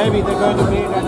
maybe they're going to be another.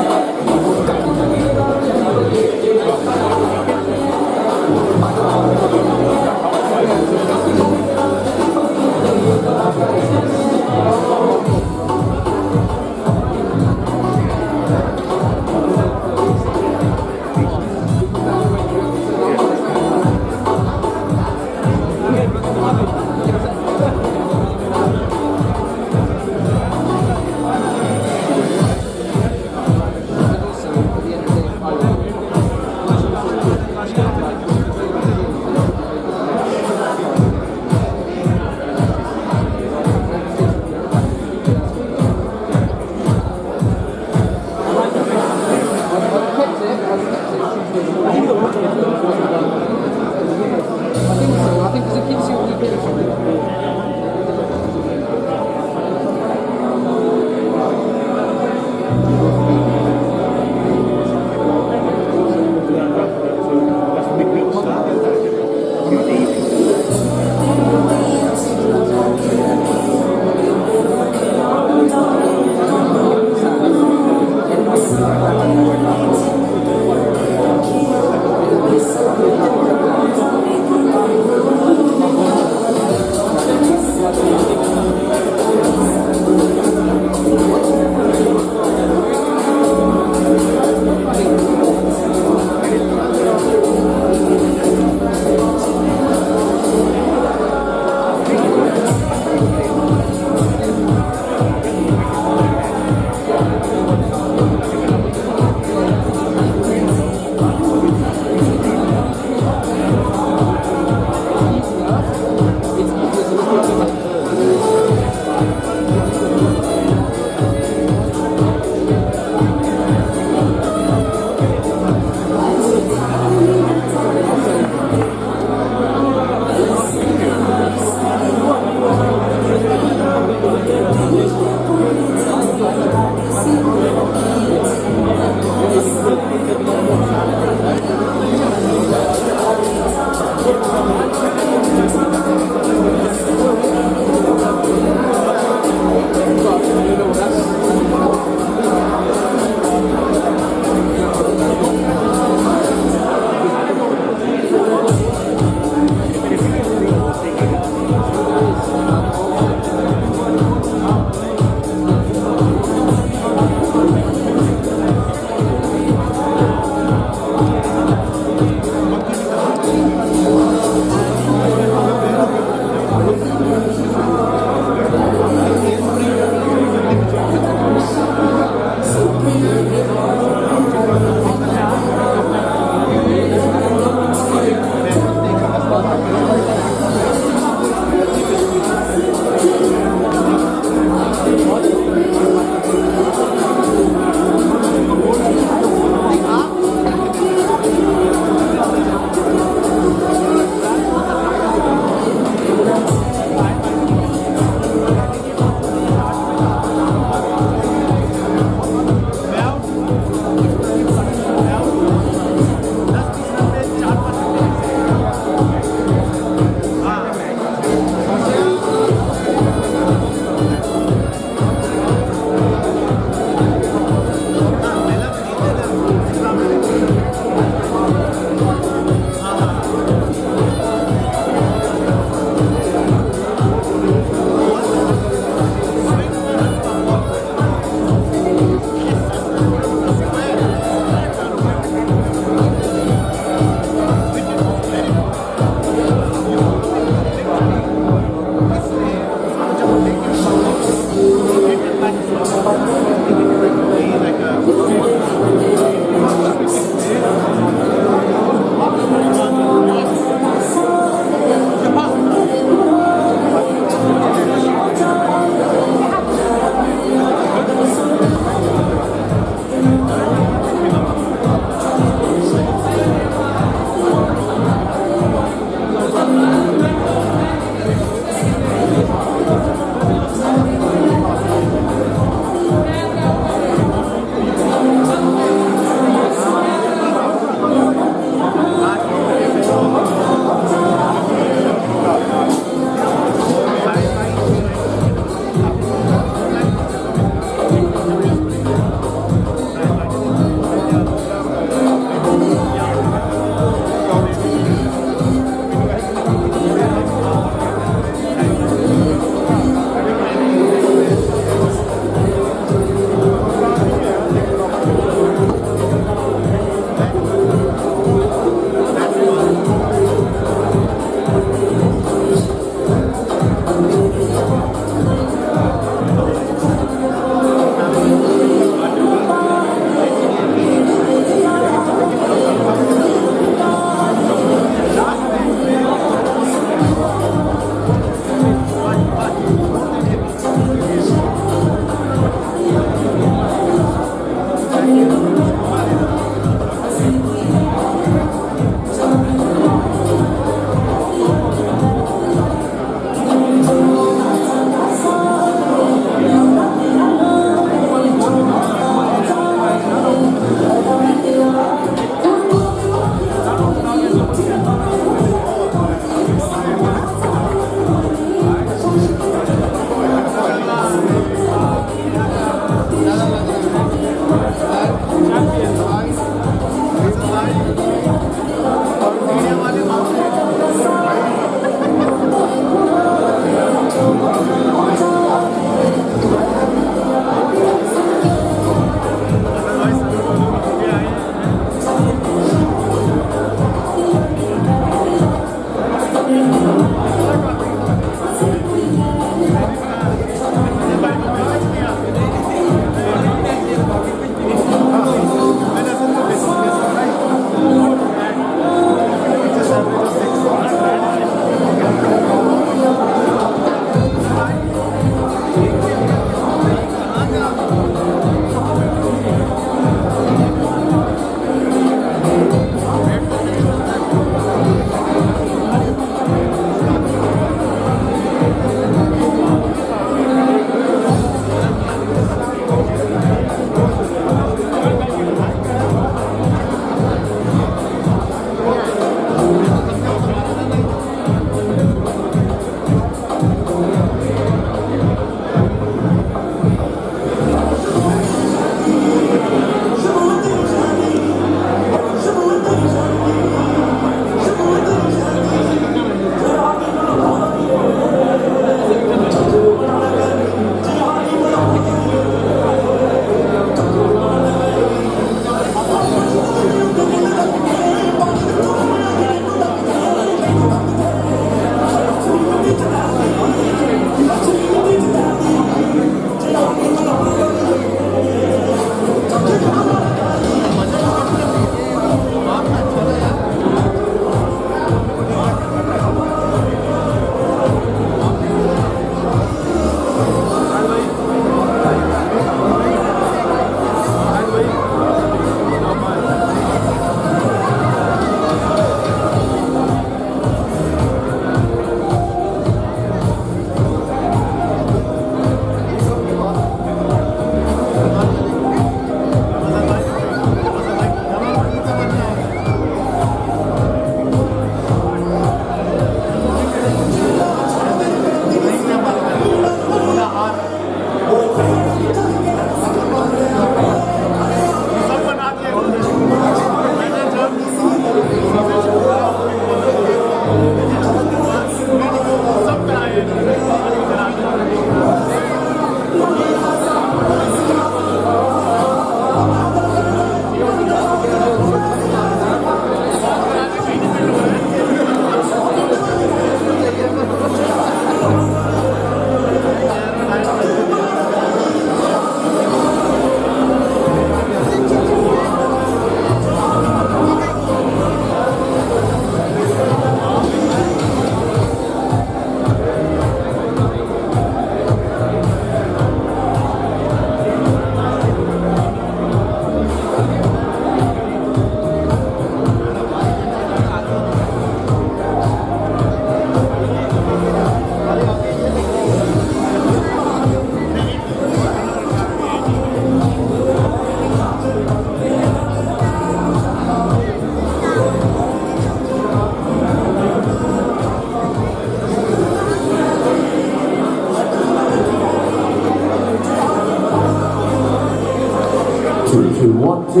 1, 2.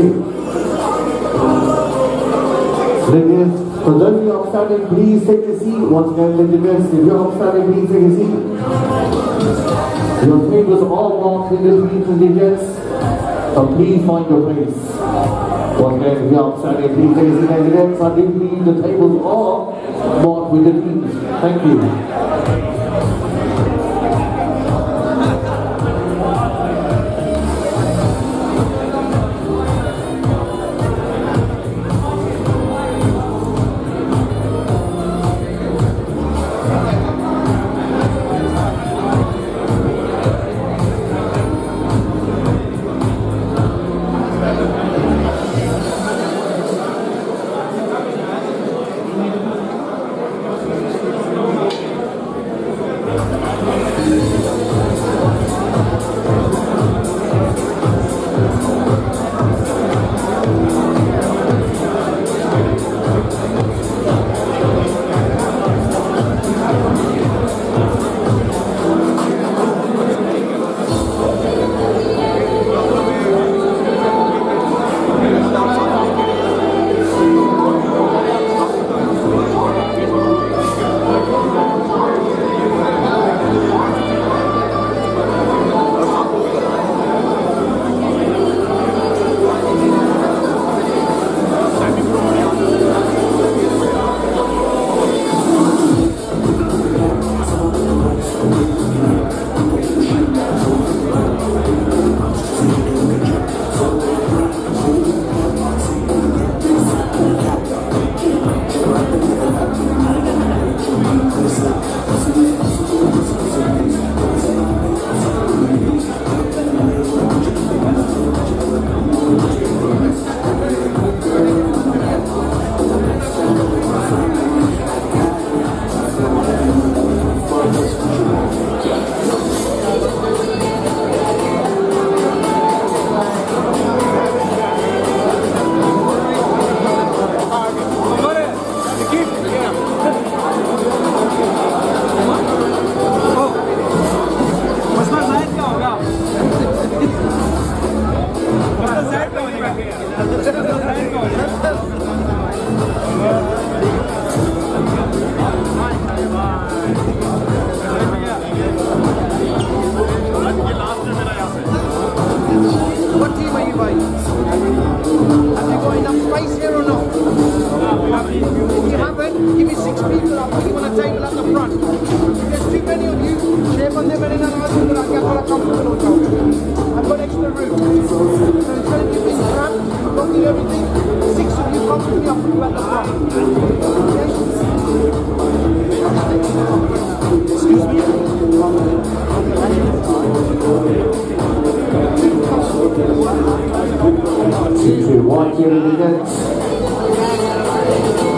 Ladies, for those of you outstanding, please take a seat. Once again, ladies, if you're outstanding, please take a seat. Your tables are marked with the teams and digits, so please find your place. Once again, if you're outstanding, please take a seat, ladies. I do believe the tables are marked with the teams. Thank you.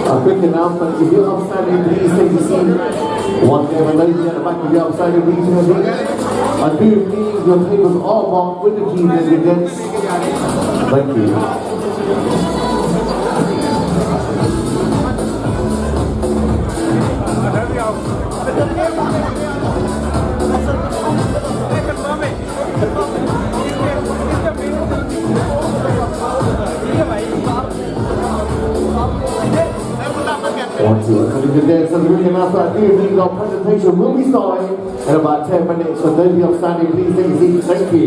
A quick announcement, if you're outstanding, please take a seat. Once again, ladies at the back, if you're outstanding, please take a seat. I do believe your tables are marked with the keys and digits. Thank you. So the really announcement, I do believe our presentation will be starting in about 10 minutes. So those of you outstanding, please take a seat. Thank you.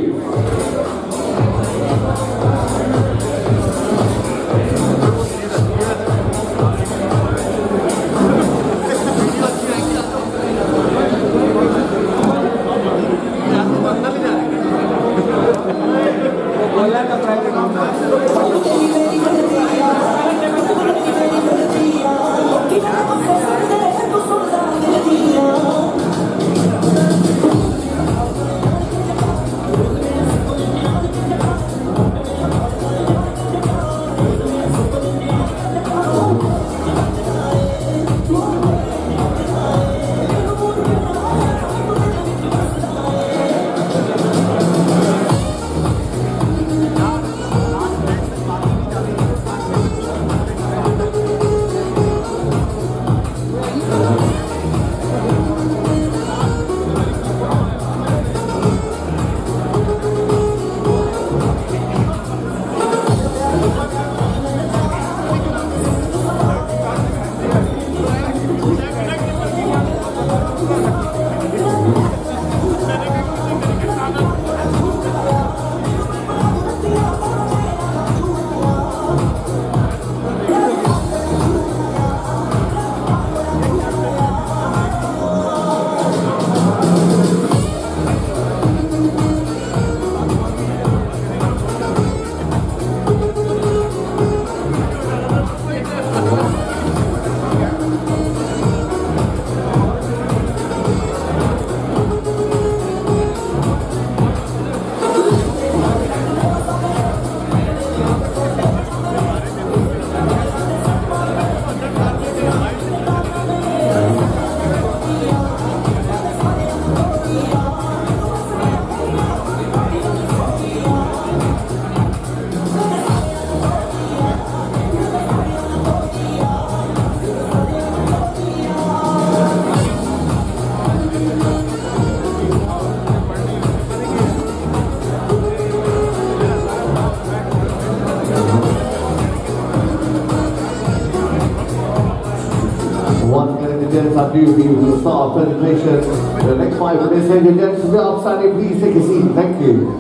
are due. We will start our presentation in the next 5 minutes. Ladies and gents, if you're outstanding, please take a seat. Thank you.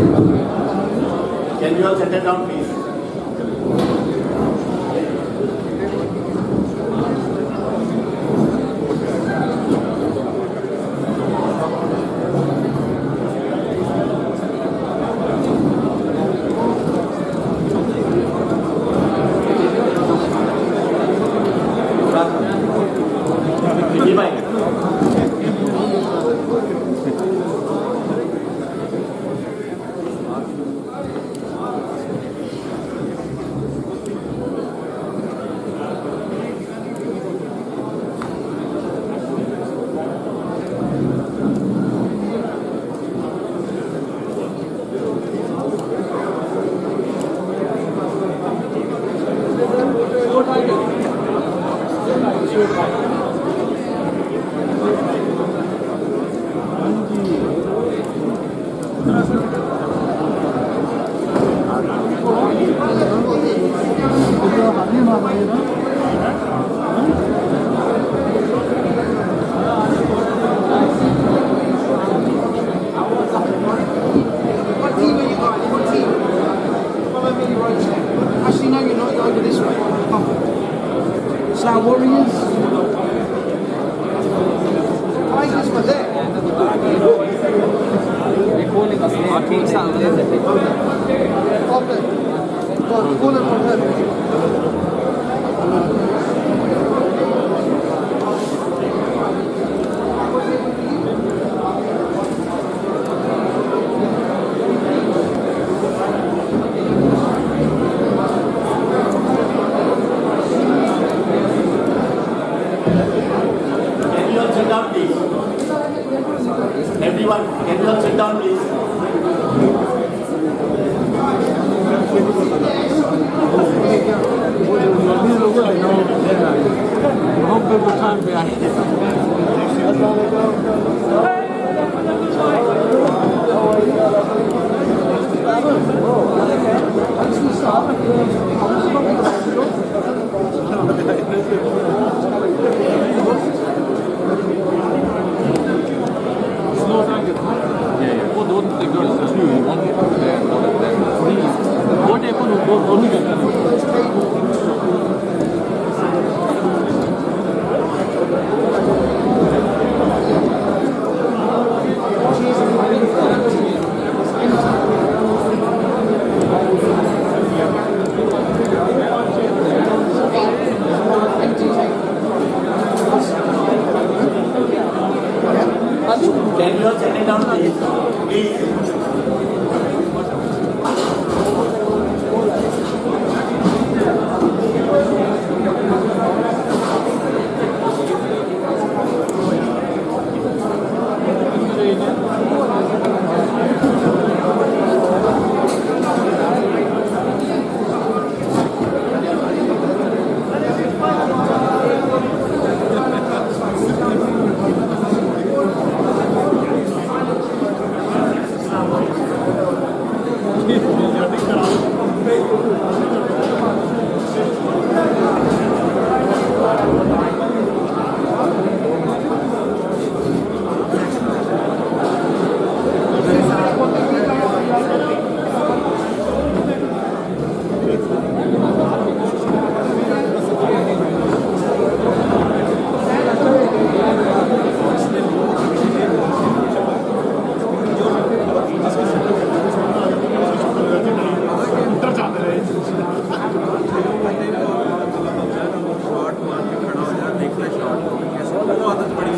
Can you all settle down, please? Warriors. Tigers were there. Our team sound there. Call it from her. Everyone, can you all sit down, please? Can you all settle down, please? Please.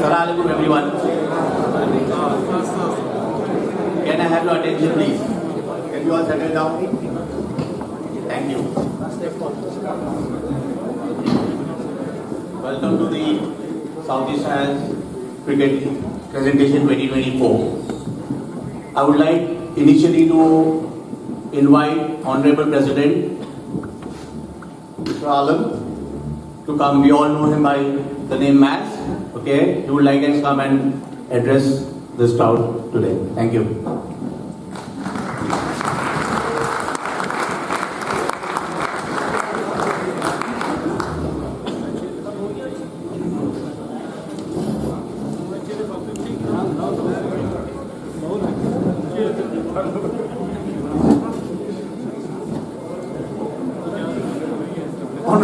Assalamualaikum everyone. Can I have your attention please? Can you all settle down? Thank you. Welcome to the Southeast Shires Cricket Presentation 2024. I would like initially to invite Honorable President Mr. Alam to come. We all know him by the name Max. Okay, he would like us to come and address this crowd today. Thank you.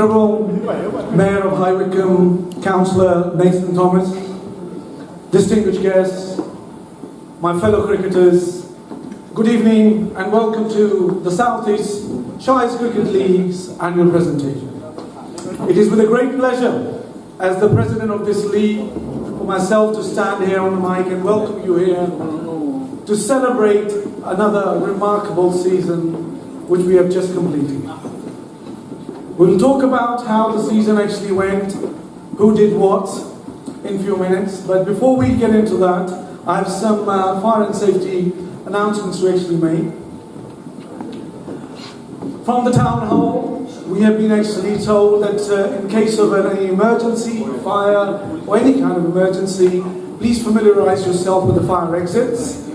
Honourable Mayor of High Wycombe, Councillor Nathan Thomas, distinguished guests, my fellow cricketers, good evening and welcome to the South East Shires Cricket League's annual presentation. It is with a great pleasure as the president of this league for myself to stand here on the mic and welcome you here to celebrate another remarkable season which we have just completed. We'll talk about how the season actually went, who did what in a few minutes, but before we get into that, I have some fire and safety announcements to actually make. From the town hall, we have been actually told that in case of any emergency, fire or any kind of emergency, please familiarize yourself with the fire exits.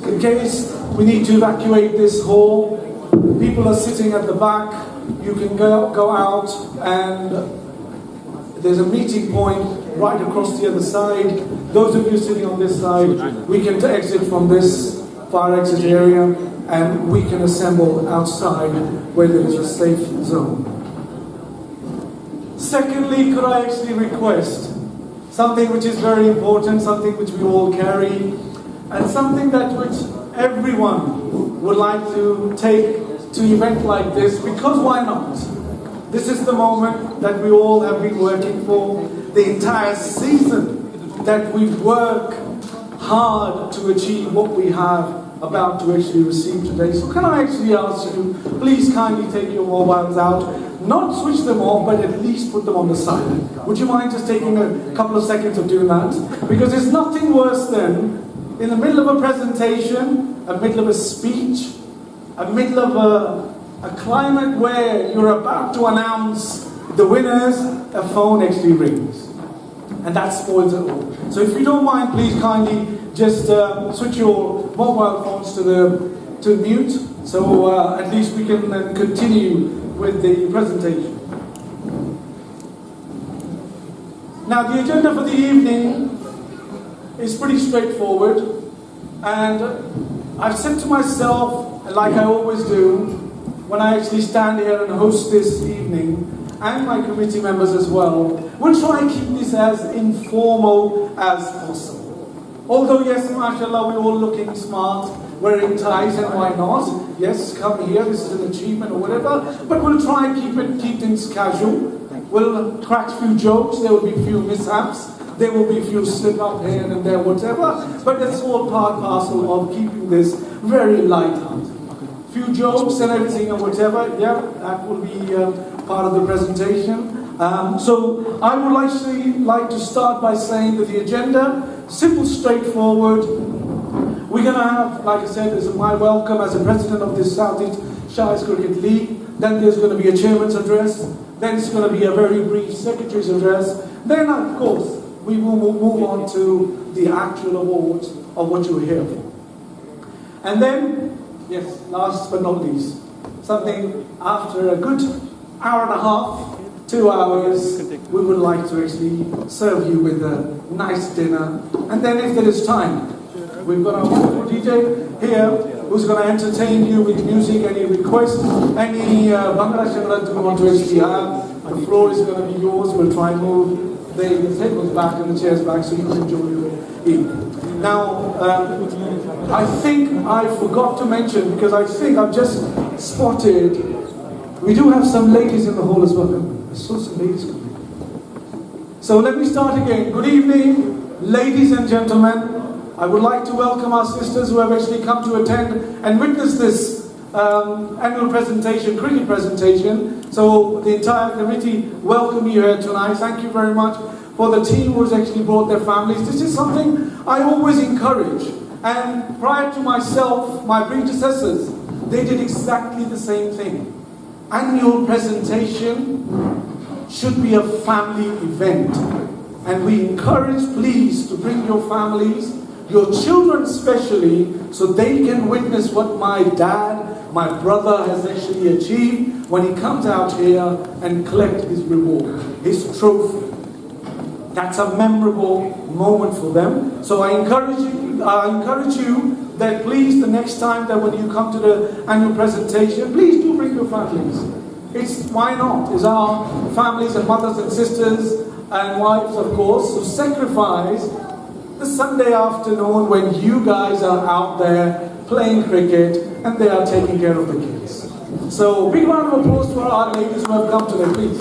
In case we need to evacuate this hall, people are sitting at the back, you can go out and there's a meeting point right across the other side. Those of you sitting on this side, we can exit from this fire exit area and we can assemble outside where there is a safe zone. Secondly, could I actually request something which is very important, something which we all carry, and something that which everyone would like to take to an event like this, because why not? This is the moment that we all have been working for, the entire season that we've worked hard to achieve what we have about to actually receive today. So can I actually ask you, please kindly take your mobiles out, not switch them off, but at least put them on the silent. Would you mind just taking a couple of seconds of doing that? Because there's nothing worse than, in the middle of a presentation, a middle of a speech, a middle of a climate where you're about to announce the winners, a phone actually rings. And that spoils it all. So if you don't mind, please kindly just switch your mobile phones to mute, so at least we can then continue with the presentation. Now the agenda for the evening is pretty straightforward, and I've said to myself, like I always do, when I actually stand here and host this evening, and my committee members as well, we'll try and keep this as informal as possible. Although yes, mashallah, we're all looking smart, wearing ties, and why not? Yes, come here, this is an achievement or whatever, but we'll try and keep things casual. We'll crack a few jokes, there will be a few mishaps, there will be a few slip up here and there, whatever, but it's all part and parcel of keeping this very light-hearted. Few jokes and everything and whatever, yeah, that will be part of the presentation. So I would actually like to start by saying that the agenda, simple, straightforward. We're going to have, like I said, as my welcome as a president of this South East Shires Cricket League. Then there's going to be a chairman's address. Then it's going to be a very brief secretary's address. Then, of course, we will move on to the actual awards of what you're here for. And then, yes, last but not least, something after a good hour and a half, 2 hours, we would like to actually serve you with a nice dinner. And then if there is time, we've got our wonderful DJ here who's going to entertain you with music, any requests, any Bangla Shangla you want to actually have. The floor is going to be yours. We'll try and move the tables back and the chairs back so you can enjoy your evening. Now, I think I forgot to mention, because I think I've just spotted, we do have some ladies in the hall as well. I saw some ladies coming. So let me start again. Good evening, ladies and gentlemen. I would like to welcome our sisters who have actually come to attend and witness this annual presentation, cricket presentation. So the entire committee welcome you here tonight. Thank you very much for the team who's actually brought their families. This is something I always encourage. And prior to myself, my predecessors, they did exactly the same thing. Annual presentation should be a family event. And we encourage, please, to bring your families, your children especially, so they can witness what my dad, my brother has actually achieved when he comes out here and collect his reward, his trophy. That's a memorable moment for them. So I encourage you that please, the next time that when you come to the annual presentation, please do bring your families. It's why not? It's our families and mothers and sisters and wives, of course, who sacrifice the Sunday afternoon when you guys are out there playing cricket and they are taking care of the kids. So, big round of applause to our ladies who have come today, please.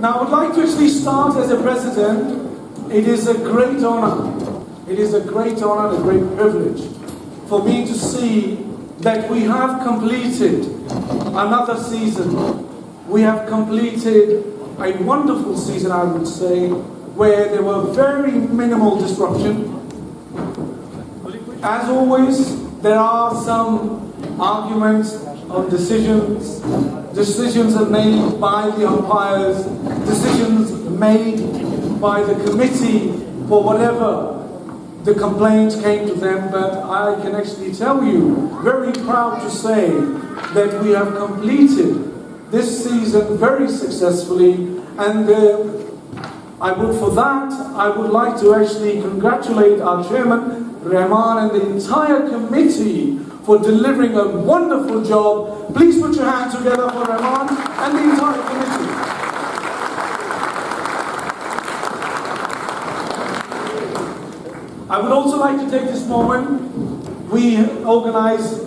Now, I would like to actually start as a president. It is a great honor. It is a great honor and a great privilege for me to see that we have completed another season. We have completed a wonderful season, I would say, where there were very minimal disruption. As always, there are some arguments on decisions. Decisions are made by the umpires, decisions made by the committee for whatever the complaint came to them, but I can actually tell you, very proud to say, that we have completed this season very successfully, and I would like to actually congratulate our chairman, Rahman, and the entire committee for delivering a wonderful job. Please put your hands together for Rahman and the entire committee. I would also like to take this moment. We organize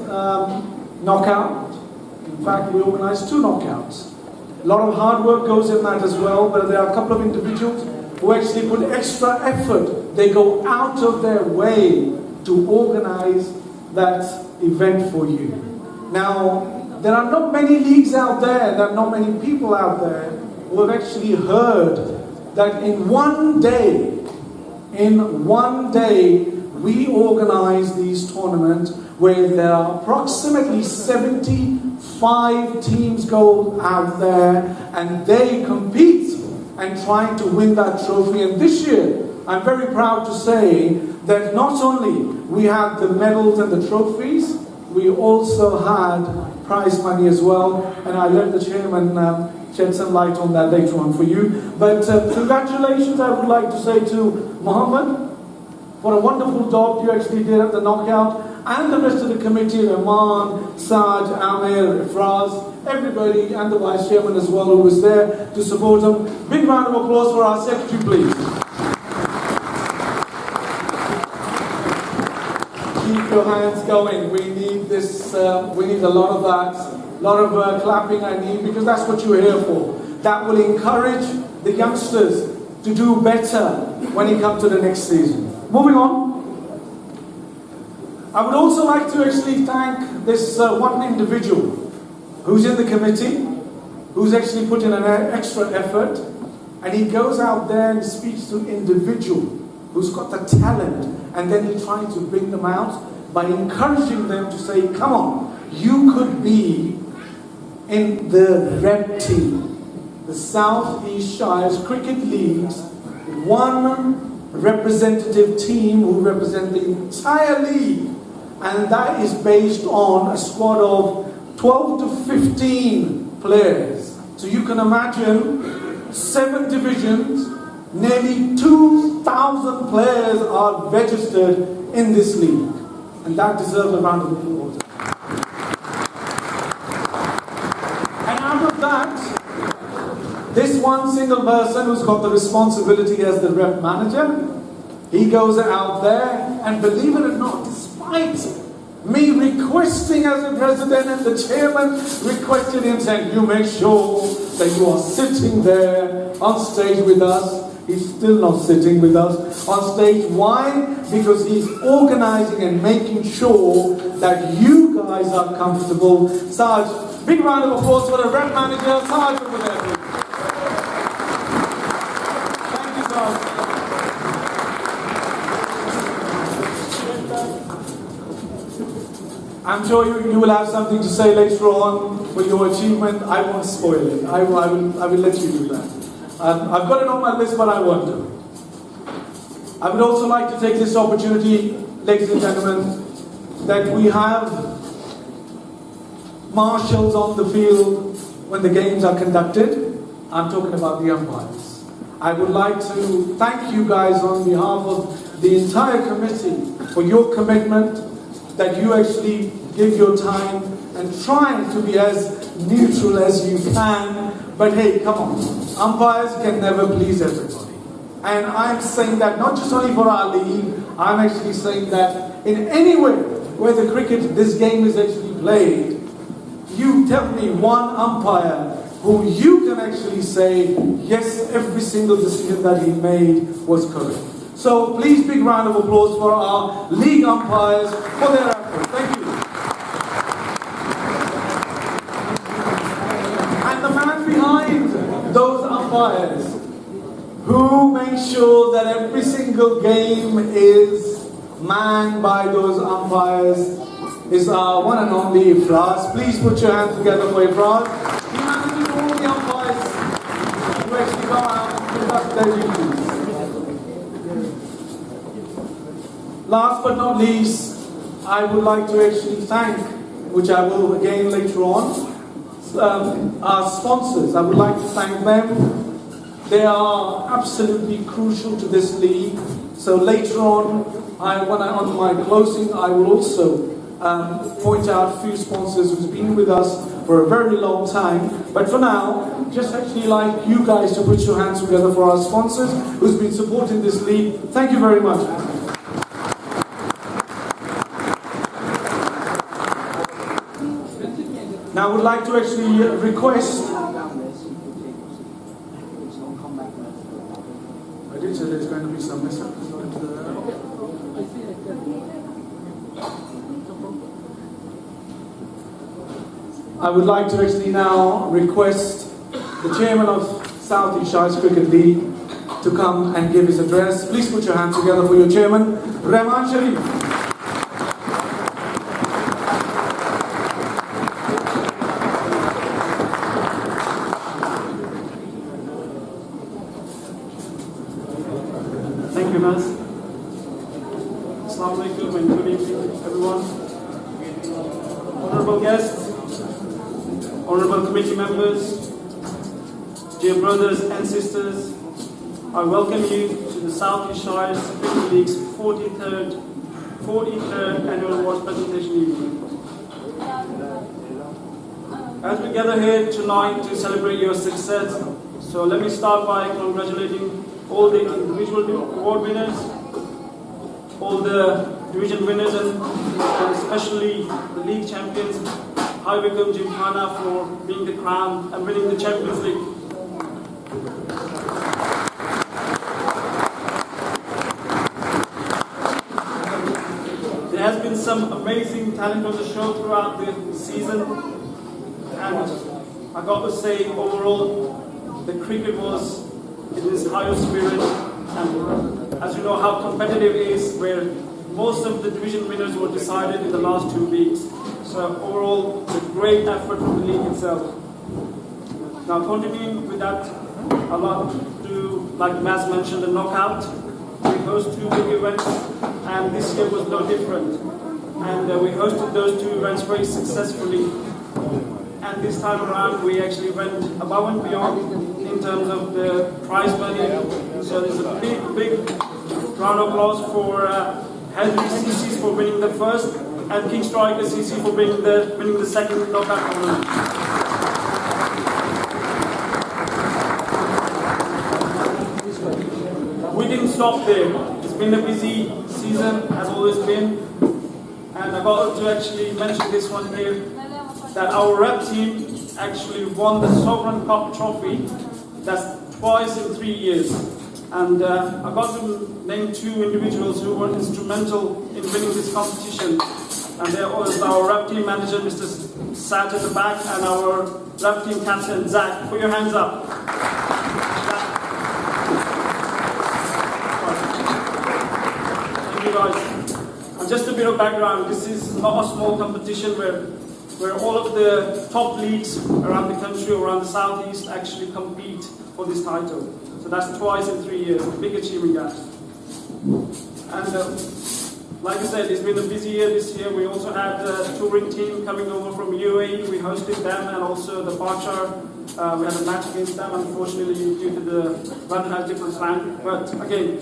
knockout. In fact, we organize 2 knockouts. A lot of hard work goes in that as well, but there are a couple of individuals who actually put extra effort. They go out of their way to organize that event for you. Now, there are not many leagues out there, there are not many people out there who have actually heard that in one day, we organize these tournaments where there are approximately 75 teams go out there and they compete and try to win that trophy. And this year, I'm very proud to say that not only we had the medals and the trophies, we also had prize money as well. And I let the chairman shed some light on that later on for you. But congratulations, I would like to say to Mohammed for a wonderful job you actually did at the knockout, and the rest of the committee, Rahman, Saj, Amir, Ifraz, everybody, and the vice chairman as well who was there to support him. Big round of applause for our secretary, please. Keep your hands going. We need this. We need a lot of that. A lot of clapping I need, because that's what you're here for. That will encourage the youngsters to do better when you come to the next season. Moving on. I would also like to actually thank this one individual who's in the committee, who's actually put in an extra effort, and he goes out there and speaks to an individual who's got the talent, and then he tries to bring them out by encouraging them to say, come on, you could be in the rep team, the South East Shires Cricket League's one representative team who represent the entire league, and that is based on a squad of 12 to 15 players. So you can imagine 7 divisions, nearly 2,000 players are registered in this league, and that deserves a round of applause. And out of that, this one single person who's got the responsibility as the rep manager, he goes out there, and believe it or not, despite me requesting as a president and the chairman requested him, saying, you make sure that you are sitting there on stage with us. He's still not sitting with us on stage. Why? Because he's organizing and making sure that you guys are comfortable. Saj, big round of applause for the rep manager, Saj over there, please. Thank you, Saj. I'm sure you will have something to say later on for your achievement. I won't spoil it. I will let you do that. I've got it on my list, but I won't do it. I would also like to take this opportunity, ladies and gentlemen, that we have marshals on the field when the games are conducted. I'm talking about the umpires. I would like to thank you guys on behalf of the entire committee for your commitment, that you actually give your time and trying to be as neutral as you can. But hey, come on, umpires can never please everybody. And I'm saying that not just only for our league, I'm actually saying that in any way where the cricket, this game is actually played, you tell me one umpire who you can actually say, yes, every single decision that he made was correct. So please, big round of applause for our league umpires for their effort. Thank you. And the man behind those umpires who make sure that every single game is manned by those umpires is our one and only Ifraz. Please put your hands together for Ifraz. He manages all the umpires who actually go out and conduct their duties. Last but not least, I would like to actually thank, which I will again later on, our sponsors. I would like to thank them. They are absolutely crucial to this league. So later on, on my closing, I will also point out a few sponsors who's been with us for a very long time. But for now, just actually like you guys to put your hands together for our sponsors who's been supporting this league. Thank you very much. Now I would like to actually request. I did say there's going to be some mishaps. I would like to actually now request the chairman of South East Shires Cricket League to come and give his address. Please put your hands together for your chairman, Rahman Sharif. Thank you, Naz. Assalamu alaikum and good evening, everyone. Honorable guests, honorable committee members, dear brothers and sisters, I welcome you to the South East Shires Cricket League's 43rd annual awards presentation evening. As we gather here tonight to celebrate your success, so let me start by congratulating all the individual award winners, all the division winners, and especially the league champions, High Wycombe Gymkhana, for being the crown and winning the Champions League. There has been some amazing talent on the show throughout the season, and I got to say, overall, the cricket was in its highest spirit, and as you know how competitive it is, where most of the division winners were decided in the last 2 weeks. So overall, it's a great effort from the league itself. Now continuing with that, I'd like to, like Maz mentioned, the knockout. We host 2 big events, and this year was no different. And we hosted those 2 events very successfully. And this time around, we actually went above and beyond in terms of the prize money. So there's a big round of applause for Henry CCs for winning the first, and King Striker CC for winning the second knockout tournament. We didn't stop there. It's been a busy season, has always been. And I got to actually mention this one here, that our rep team actually won the Sovereign Cup trophy. That's twice in 3 years. And I got to name 2 individuals who were instrumental in winning this competition. And there was our rep team manager, Mr. Sat at the back, and our rep team captain, Zach. Put your hands up. Thank you guys. And just a bit of background, this is not a small competition where all of the top leagues around the country, around the southeast, actually compete for this title. So that's twice in 3 years, a big achievement, guys. And like I said, it's been a busy year this year. We also had a touring team coming over from UAE. We hosted them, and also the Berkshire. We had a match against them. Unfortunately, due to the weather had different plan. But again,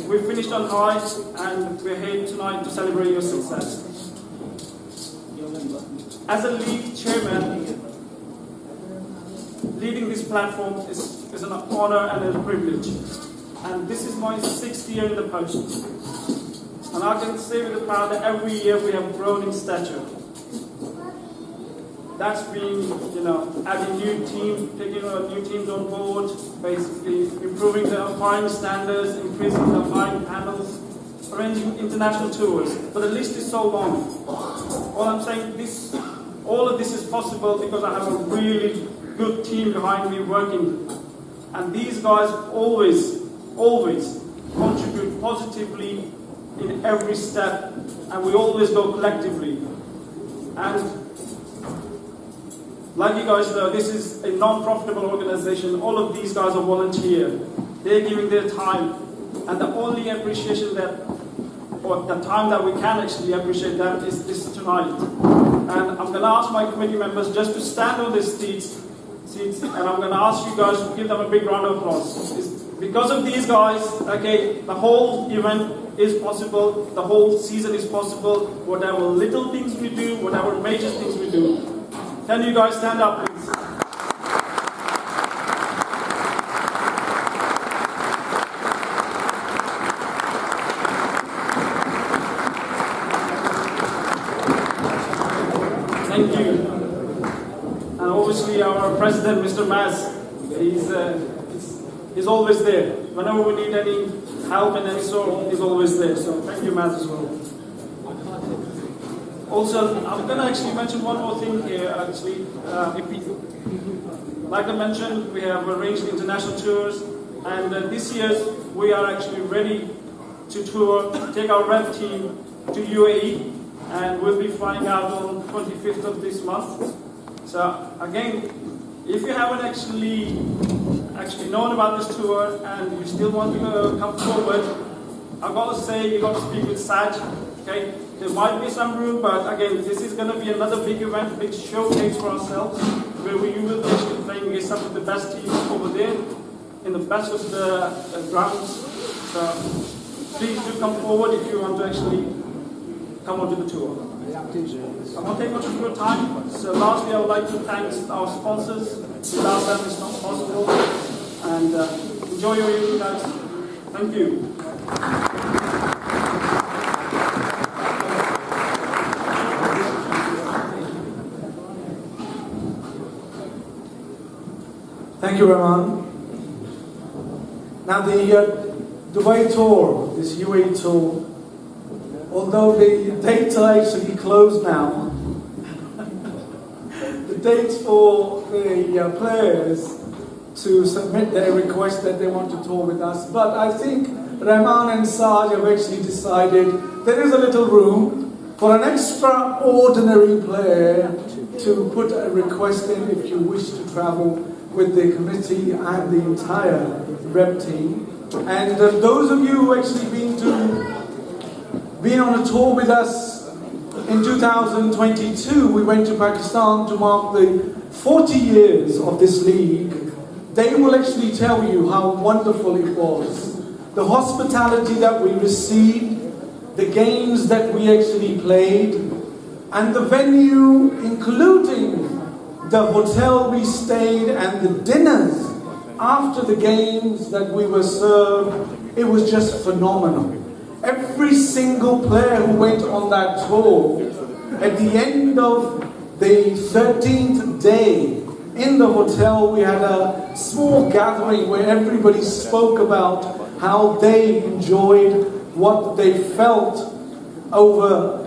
we finished on high, and we're here tonight to celebrate your success. As a league chairman, leading this platform is an honor and a privilege. And this is my 6th year in the post. And I can say with pride that every year we have grown in stature. That's been, adding new teams, taking new teams on board, basically improving the umpiring standards, increasing the umpiring panels, arranging international tours. But the list is so long. All I'm saying, all of this is possible because I have a really good team behind me working. And these guys always contribute positively in every step, and we always go collectively. And like you guys know, this is a non-profitable organization. All of these guys are volunteer. They're giving their time, and the only appreciation or the time that we can actually appreciate them is this tonight. And I'm going to ask my committee members just to stand on their seats, and I'm going to ask you guys to give them a big round of applause. It's because of these guys, okay, the whole event is possible, the whole season is possible, whatever little things we do, whatever major things we do. Can you guys stand up, please? Thank you. And obviously our president, Mr. Maz, he's always there. Whenever we need any help in any sort, he's always there. So thank you, Maz, as well. Also, I'm going to actually mention one more thing here, actually. Like I mentioned, we have arranged international tours, and this year we are actually ready to take our rep team to UAE, and we'll be flying out on 25th of this month. So again, if you haven't actually known about this tour and you still want to come forward, I've got to say, you've got to speak with Saj. Okay, there might be some room, but again, this is going to be another big event, big showcase for ourselves, where we will be actually playing against some of the best teams over there, in the best of the grounds. So please do come forward if you want to actually come onto the tour. I won't take much of your time. So lastly, I would like to thank our sponsors. Without them, it's not possible. And enjoy your evening, guys. Thank you. Thank you, Rahman. Now the Dubai tour, this UAE tour, although the dates are actually closed now, the dates for the players to submit their request that they want to tour with us. But I think Rahman and Saj have actually decided there is a little room for an extraordinary player to put a request in if you wish to travel with the committee and the entire rep team. And those of you who actually been on a tour with us in 2022, we went to Pakistan to mark the 40 years of this league. They will actually tell you how wonderful it was. The hospitality that we received, the games that we actually played, and the venue, including the hotel we stayed and the dinners after the games that we were served, it was just phenomenal. Every single player who went on that tour, at the end of the 13th day in the hotel, we had a small gathering where everybody spoke about how they enjoyed what they felt over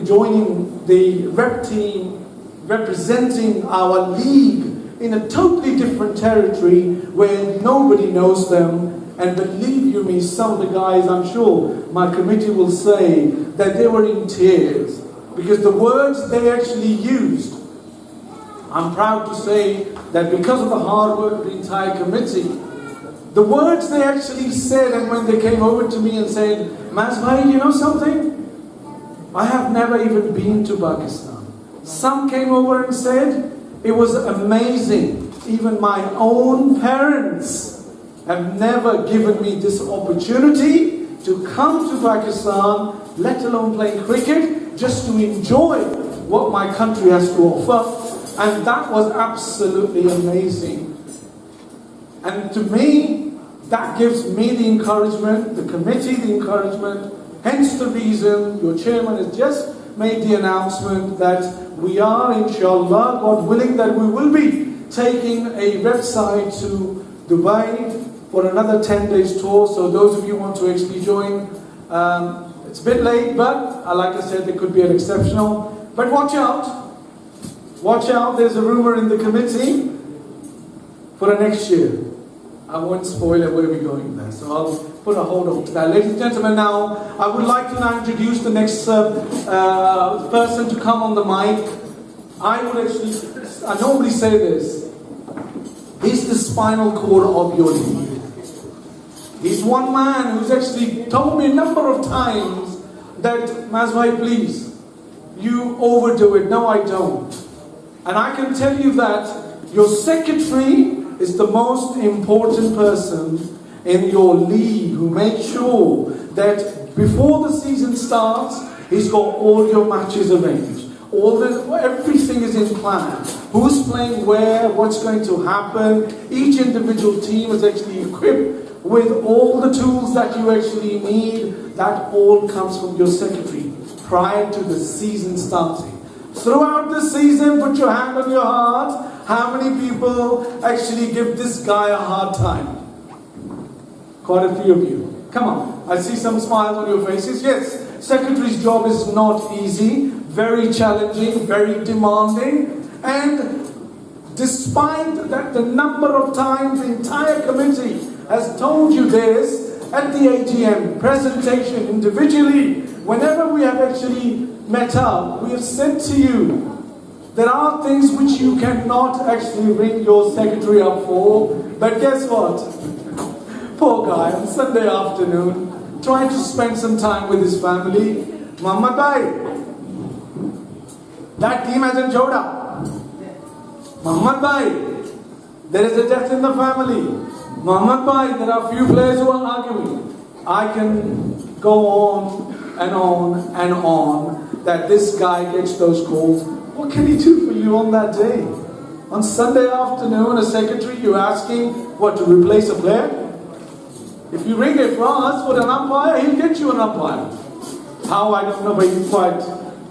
joining the rep team, representing our league in a totally different territory where nobody knows them. And believe you me, some of the guys, I'm sure my committee will say that they were in tears because the words they actually used, I'm proud to say that because of the hard work of the entire committee, the words they actually said, and when they came over to me and said, Maz bhai, you know something? I have never even been to Pakistan. Some came over and said it was amazing. Even my own parents have never given me this opportunity to come to Pakistan, let alone play cricket, just to enjoy what my country has to offer. And that was absolutely amazing. And to me, that gives me the encouragement, the committee the encouragement, hence the reason your chairman has just made the announcement that we are, inshallah, God willing, that we will be taking a website to Dubai for another 10 days tour. So those of you who want to actually join, it's a bit late, but like I said, it could be an exceptional. But watch out. Watch out, there's a rumor in the committee for the next year. I won't spoil it where we're going there, so I'll put a hold on to that. Ladies and gentlemen, now I would like to now introduce the next person to come on the mic. I normally say this, he's the spinal cord of your league. He's one man who's actually told me a number of times that, Mazwai, please, you overdo it. No, I don't. And I can tell you that your secretary is the most important person in your league who makes sure that before the season starts, he's got all your matches arranged. Everything is in plan. Who's playing where, what's going to happen. Each individual team is actually equipped with all the tools that you actually need. That all comes from your secretary prior to the season starting. Throughout the season, put your hand on your heart. How many people actually give this guy a hard time? Quite a few of you. Come on. I see some smiles on your faces. Yes, secretary's job is not easy. Very challenging, very demanding. And despite that, the number of times the entire committee has told you this at the AGM, presentation, individually, whenever we have actually met up, we have said to you, there are things which you cannot actually ring your secretary up for, but guess what? Poor guy, on Sunday afternoon, trying to spend some time with his family. Muhammad Bhai, that team hasn't showed up. Muhammad Bhai, there is a death in the family. Muhammad Bhai, there are few players who are arguing. I can go on and on and on that this guy gets those calls. What can he do for you on that day? On Sunday afternoon, a secretary, you're asking, what, to replace a player? If you ring it for us, for an umpire, he'll get you an umpire. How, I don't know, but he's quite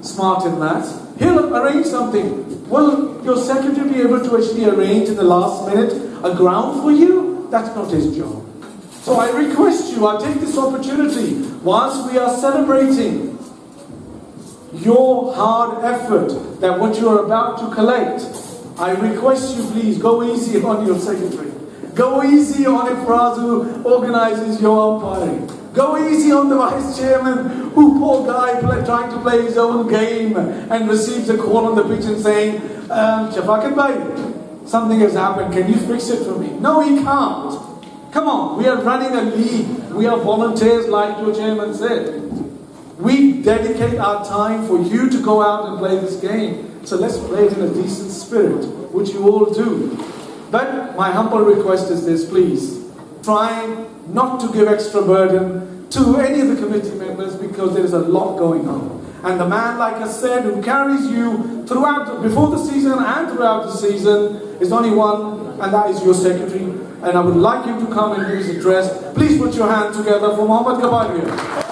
smart in that. He'll arrange something. Will your secretary be able to actually arrange in the last minute a ground for you? That's not his job. So I request you, I take this opportunity, whilst we are celebrating your hard effort, that what you are about to collect, I request you please go easy on your secretary. Go easy on Ifraz who organizes your umpiring. Go easy on the vice chairman who, poor guy, trying to play his own game and receives a call on the pitch and saying, Shafakat Bhai, something has happened, can you fix it for me? No, he can't. Come on, we are running a league. We are volunteers like your chairman said. We dedicate our time for you to go out and play this game. So let's play it in a decent spirit, which you all do. But my humble request is this, please. Try not to give extra burden to any of the committee members because there is a lot going on. And the man, like I said, who carries you throughout, before the season and throughout the season is only one, and that is your secretary. And I would like him to come and give his address. Please put your hands together for Mohammad Kabadia.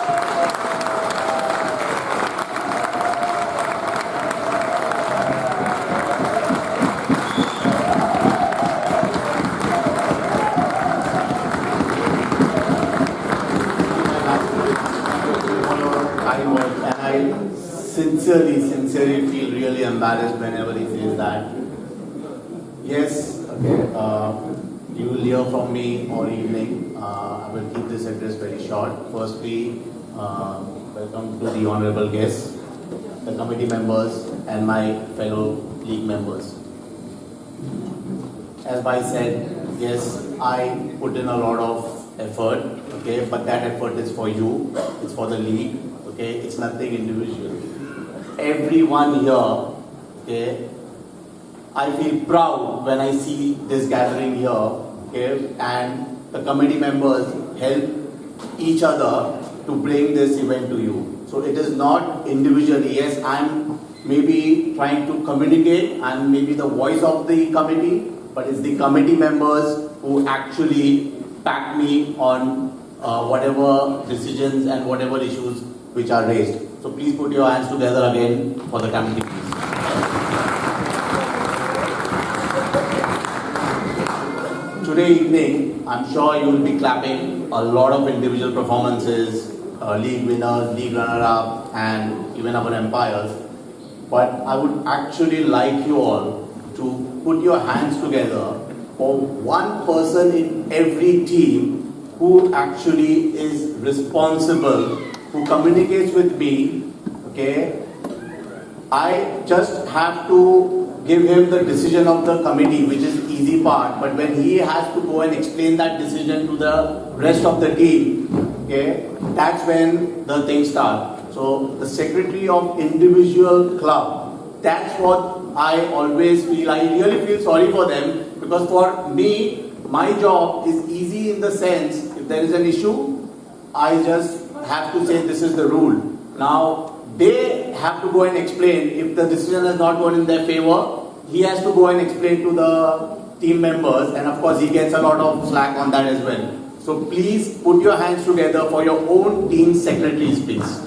Sincerely feel really embarrassed whenever he says that. Yes, okay, you will hear from me all evening. I will keep this address very short. Firstly, welcome to the honorable guests, the committee members and my fellow league members. As I said, yes, I put in a lot of effort, okay, but that effort is for you, it's for the league, Okay, it's nothing individual. Everyone here, okay, I feel proud when I see this gathering here, okay, and the committee members help each other to bring this event to you. So it is not individually. Yes, I'm maybe trying to communicate and maybe the voice of the committee, but it's the committee members who actually back me on whatever decisions and whatever issues which are raised. So please put your hands together again for the committee, please. Today evening, I'm sure you will be clapping a lot of individual performances, league winners, league runner-up, and even our empires. But I would actually like you all to put your hands together for one person in every team who actually is responsible, who communicates with me, okay? I just have to give him the decision of the committee, which is easy part, but when he has to go and explain that decision to the rest of the team, okay, that's when the things start. So the secretary of individual club, that's what I always feel. I really feel sorry for them, because for me, my job is easy in the sense, if there is an issue, I just have to say this is the rule. Now, they have to go and explain. If the decision has not gone in their favor, he has to go and explain to the team members, and of course he gets a lot of slack on that as well. So please put your hands together for your own team secretaries, please.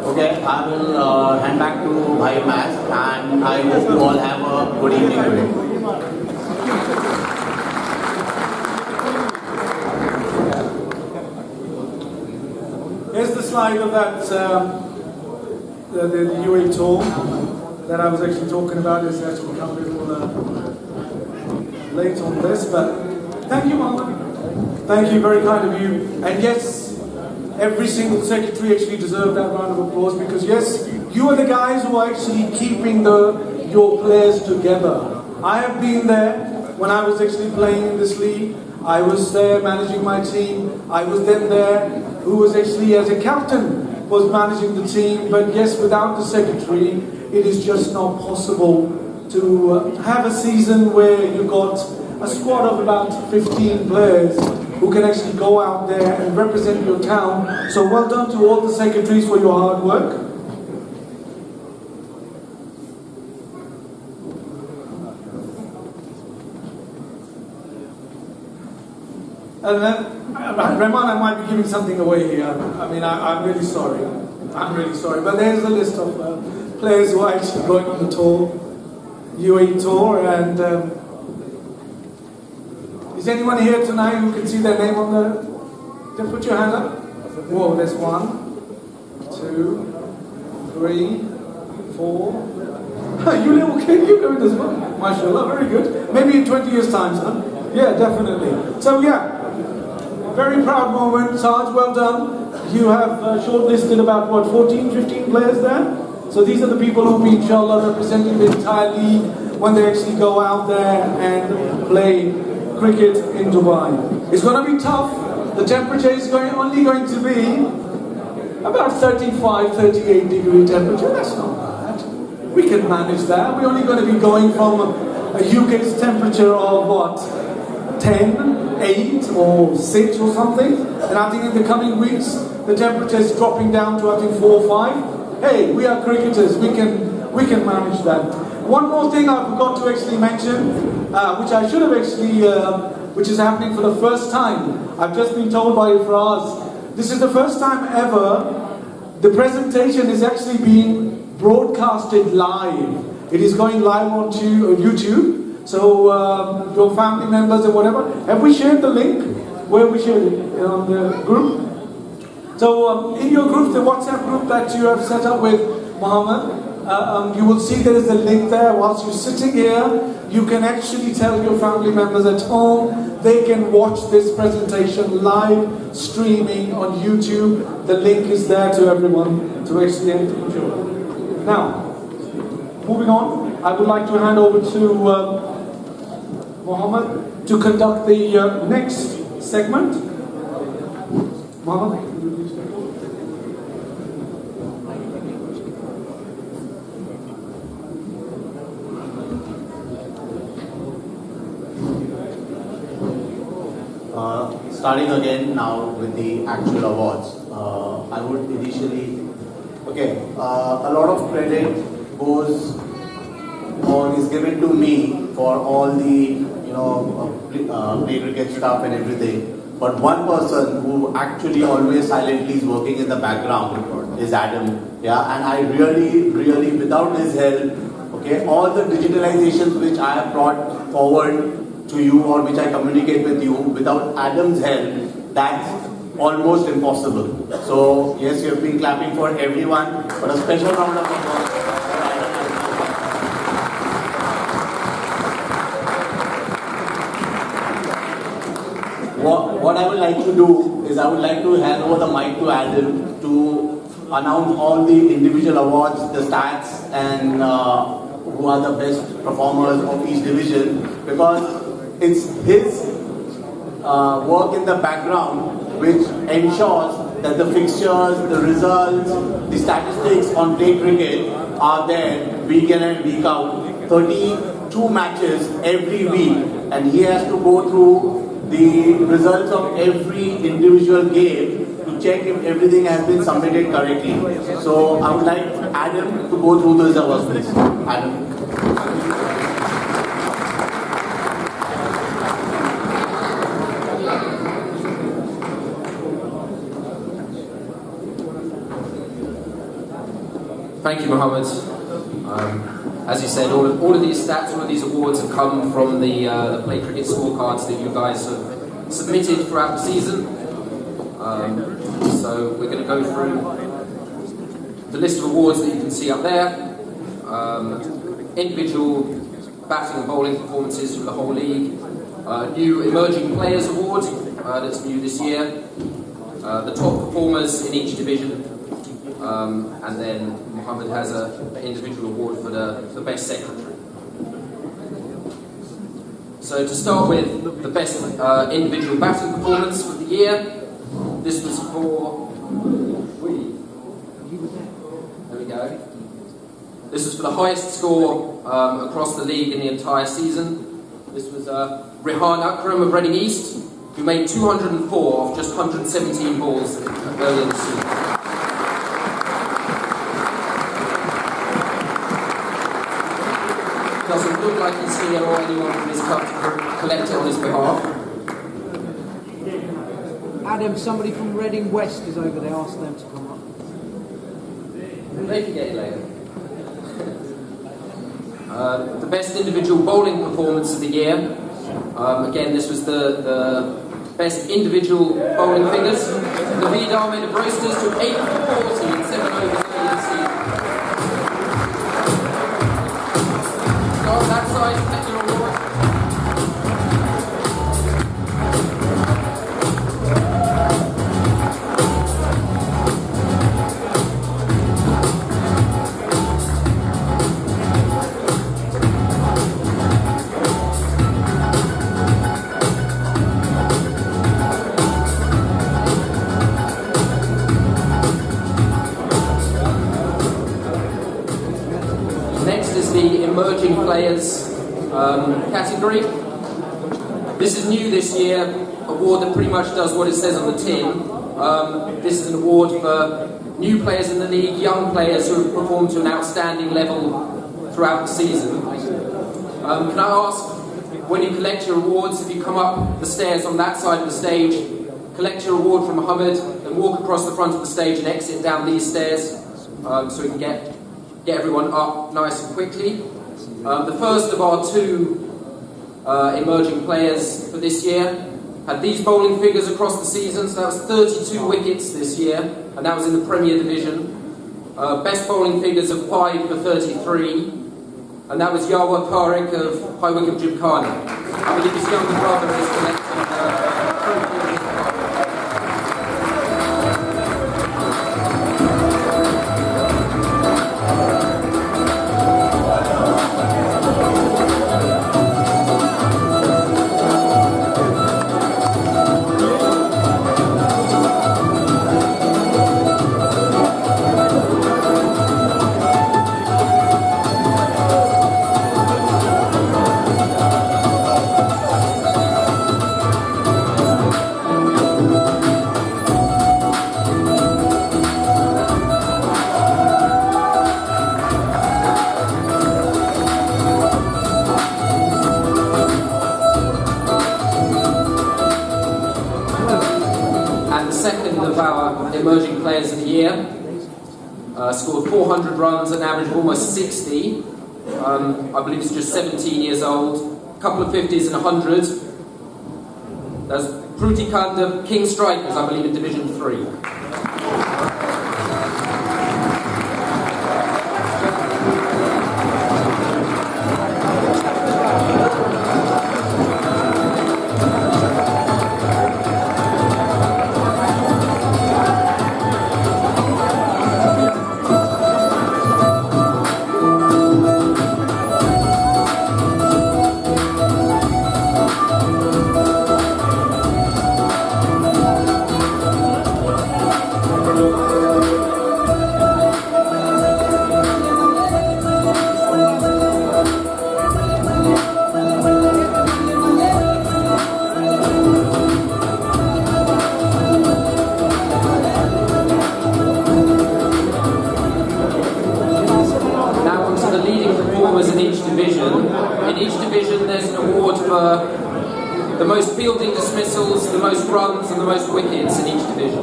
Okay, I will hand back to Bhai Mas, and I hope you all have a good evening today. Here's the slide of that, the UAE tour that I was actually talking about. It's actually come a little late on this, but thank you, Mama. Thank you, very kind of you. And yes, every single secretary actually deserved that round of applause, because yes, you are the guys who are actually keeping your players together. I have been there when I was actually playing in this league. I was there managing my team. I was then there who was actually, as a captain, was managing the team. But yes, without the secretary, it is just not possible to have a season where you've got a squad of about 15 players who can actually go out there and represent your town. So well done to all the secretaries for your hard work. And then, Rahman, I might be giving something away here. I mean, I'm really sorry. I'm really sorry. But there's a list of players who are actually going on the tour, UAE tour, and is anyone here tonight who can see their name on the... Just put your hand up. Whoa, there's 1, 2, 3, 4. You little kid, you're going as well. MashaAllah, very good. Maybe in 20 years' time, son. Yeah, definitely. So yeah, very proud moment. Sarge, well done. You have shortlisted about, what, 14, 15 players there? So these are the people who will be, inshallah, representing the entire league when they actually go out there and play cricket in Dubai. It's going to be tough. The temperature is only going to be about 35, 38 degree temperature. That's not bad. We can manage that. We're only going to be going from a UK's temperature of what? 10, 8 or 6 or something. And I think in the coming weeks, the temperature is dropping down to I think 4 or 5. Hey, we are cricketers. We can manage that. One more thing I forgot to actually mention, which I should have actually, which is happening for the first time. I've just been told by Ifraz, this is the first time ever the presentation is actually being broadcasted live. It is going live on YouTube. So your family members and whatever. Have we shared the link? Where we shared it? On the group? So in your group, the WhatsApp group that you have set up with Mohammed, You will see there is a link there. Whilst you're sitting here, you can actually tell your family members at home, they can watch this presentation live streaming on YouTube. The link is there to everyone to actually enjoy. Now, moving on, I would like to hand over to Mohammed to conduct the next segment. Mohammed? Starting again now with the actual awards. I would initially, a lot of credit goes or is given to me for all the play cricket stuff and everything. But one person who actually always silently is working in the background is Adam. Yeah, and I really, without his help, all the digitalizations which I have brought forward to you or which I communicate with you, without Adam's help, that's almost impossible. So yes, you have been clapping for everyone, but a special round of applause. What I would like to do is I would like to hand over the mic to Adam to announce all the individual awards, the stats, and who are the best performers of each division, because it's his work in the background which ensures that the fixtures, the results, the statistics on play cricket are there week in and week out. 32 matches every week, and he has to go through the results of every individual game to check if everything has been submitted correctly. So I would like Adam to go through those awards, please. Adam. Thank you, Mohammed. As you said, all of these stats, all of these awards have come from the Play Cricket scorecards that you guys have submitted throughout the season. So we're going to go through the list of awards that you can see up there. Individual batting and bowling performances for the whole league. New Emerging Players Award, that's new this year. The top performers in each division. And then Mohammed has an individual award for the best secretary. So to start with, the best individual batting performance for the year. This was for... There we go. This was for the highest score across the league in the entire season. This was Rehan Akram of Reading East, who made 204 off just 117 balls earlier in the season. Doesn't look like he's here or anyone from his club to collect it on his behalf. Adam, somebody from Reading West is over there. Ask them to come up. They can get it later. The best individual bowling performance of the year. Again, this was the best individual bowling figures. Naveed Ahmed of Roasters took 8 for 40 in 7 overs early this season. On that side, take your award. The Emerging Players category. This is new this year, award that pretty much does what it says on the tin. This is an award for new players in the league, young players who have performed to an outstanding level throughout the season. Can I ask, when you collect your awards, if you come up the stairs on that side of the stage, collect your award from Mohammed, and walk across the front of the stage and exit down these stairs, so we can get everyone up nice and quickly. The first of our 2 emerging players for this year had these bowling figures across the season, so that was 32 wickets this year, and that was in the Premier Division. best bowling figures of 5 for 33, and that was Yawa Parek of High Wycombe Gymkhana. I believe his younger brother is collecting trophy. Emerging Players of the Year. Scored 400 runs, an average of almost 60. I believe he's just 17 years old. A couple of 50s and 100s. That's Pruti Kanda, King Strikers, I believe, in Division 3. The most fielding dismissals, the most runs and the most wickets in each division.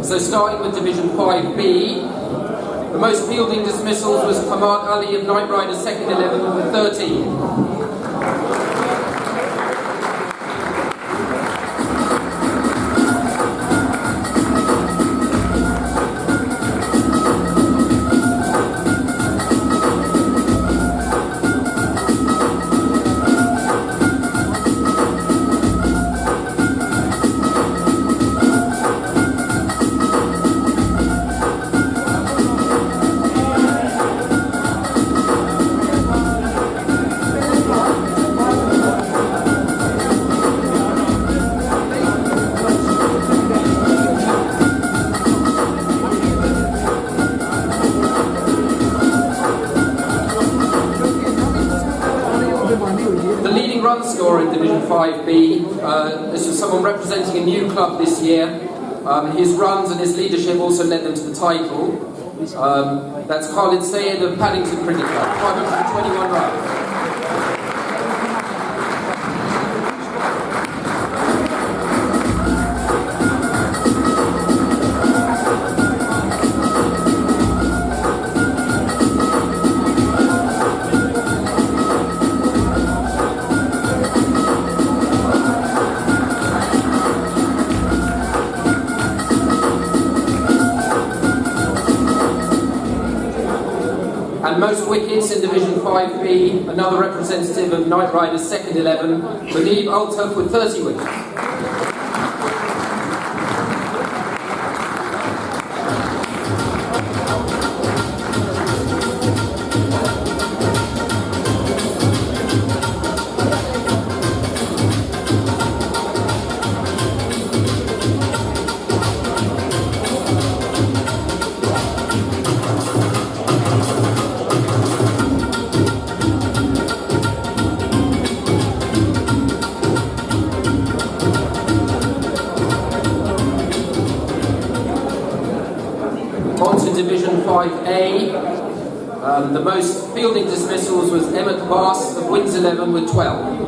So starting with Division 5B, the most fielding dismissals was Hamad Ali of Knight Riders second 11 with 13. Scorer in Division 5B. This was someone representing a new club this year. His runs and his leadership also led them to the title. That's Khalid Sayed of Paddington Cricket Club, 521 runs. And most wickets in Division 5B, another representative of Knight Riders second 11, Munib Altaf with 30 wickets. Division 5A, the most fielding dismissals was Emmett Bass of Wins 11 with 12.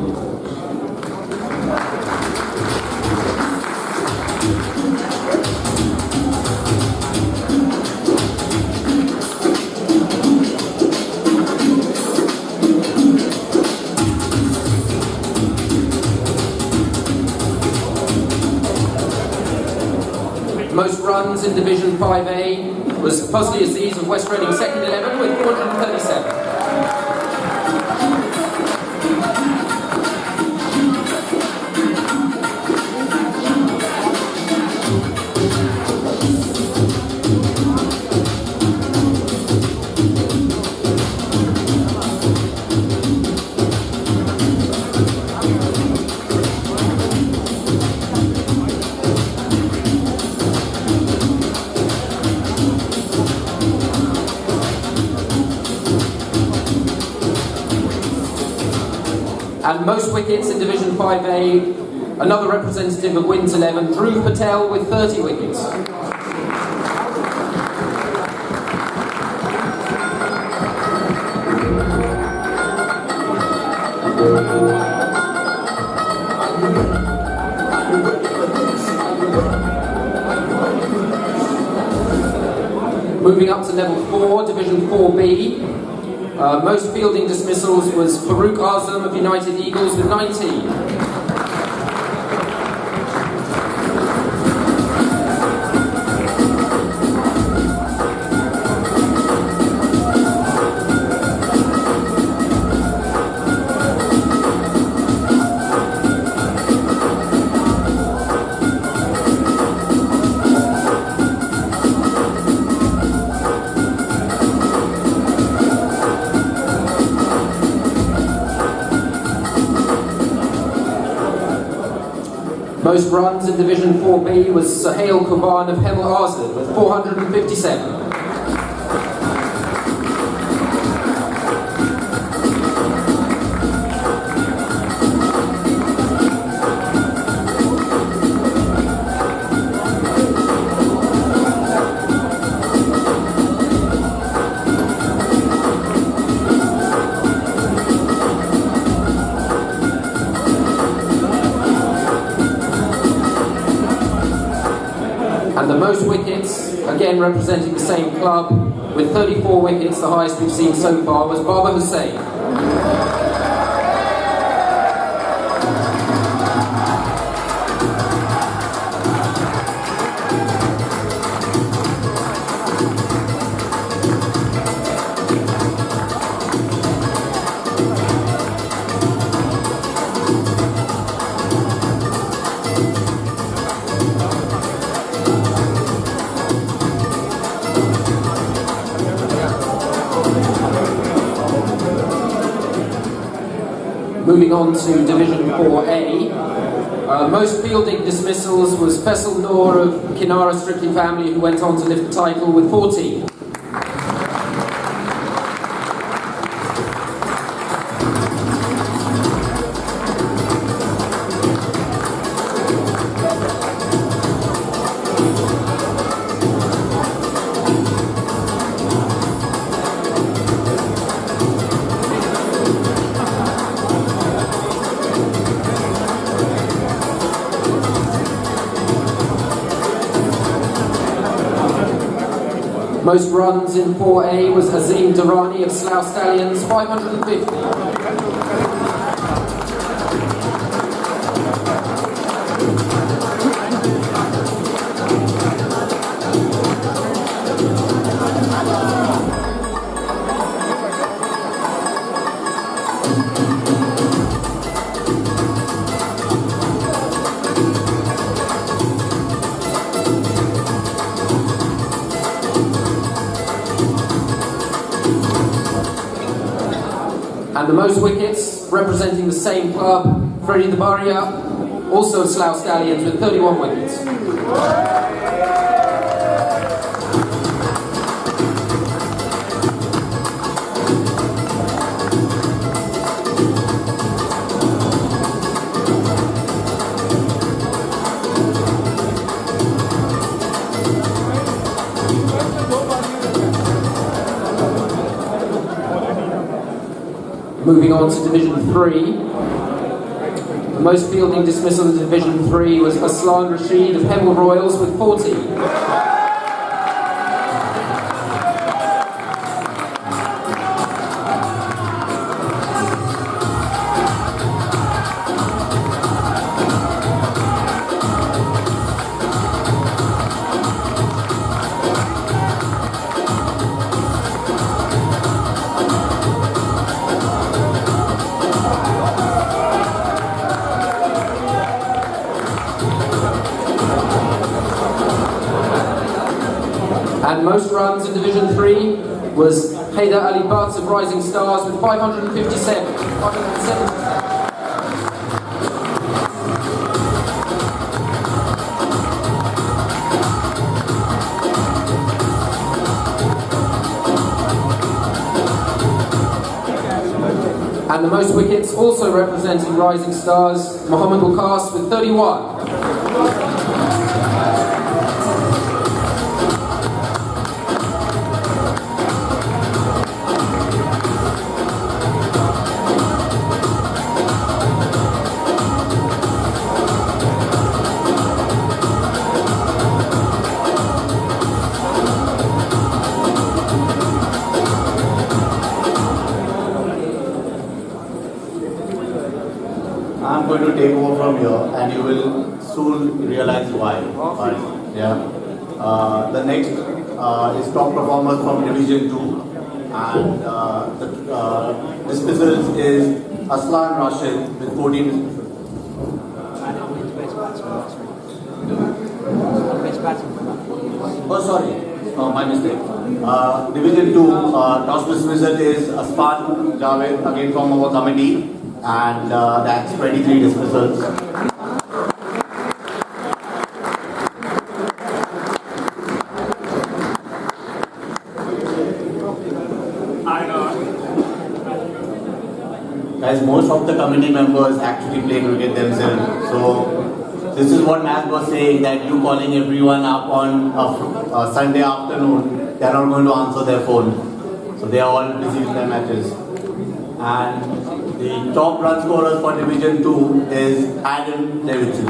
Most runs in Division 5A was Fuzzy Aziz of West Reading second 11 with 437. And most wickets in Division 5A, another representative of Wins 11, Dhruv Patel with 30 wickets. Moving up to level 4, Division 4B. Most fielding dismissals was Farooq Azam of United Eagles with 19. Most runs in Division 4B was Sahel Kuban of Hemel Azad with 457. And the most wickets, again representing the same club, with 34 wickets, the highest we've seen so far, was Baba Hussain. Moving on to Division 4A, most fielding dismissals was Faisal Noor of Kinara Strictly family, who went on to lift the title with 14. Most runs in 4A was Azim Durrani of Slough Stallions, 550. And the most wickets, representing the same club, Freddie Dabaria, also of Slough Stallions, with 31 wickets. Moving on to Division 3. The most fielding dismissal in Division 3 was Aslan Rashid of Hemel Royals with 40. And most runs in Division 3 was Haider Ali Butts of Rising Stars with 557. 577. And the most wickets, also representing Rising Stars, Mohammed Waqas with 31. I'm going to take over from here, and you will soon realize why. The next is top performers from Division 2, and the dismissals is Aslan Rashid with 14 dismissals. Oh, sorry, my mistake. Division 2, toss dismissal is Asfan Javed, again from our committee. And that's 23 dismissals. Guys, most of the committee members actually play cricket themselves. So this is what Matt was saying, that you calling everyone up on a Sunday afternoon, they are not going to answer their phone. So they are all busy with their matches. And the top run scorers for Division 2 is Adam Davidson.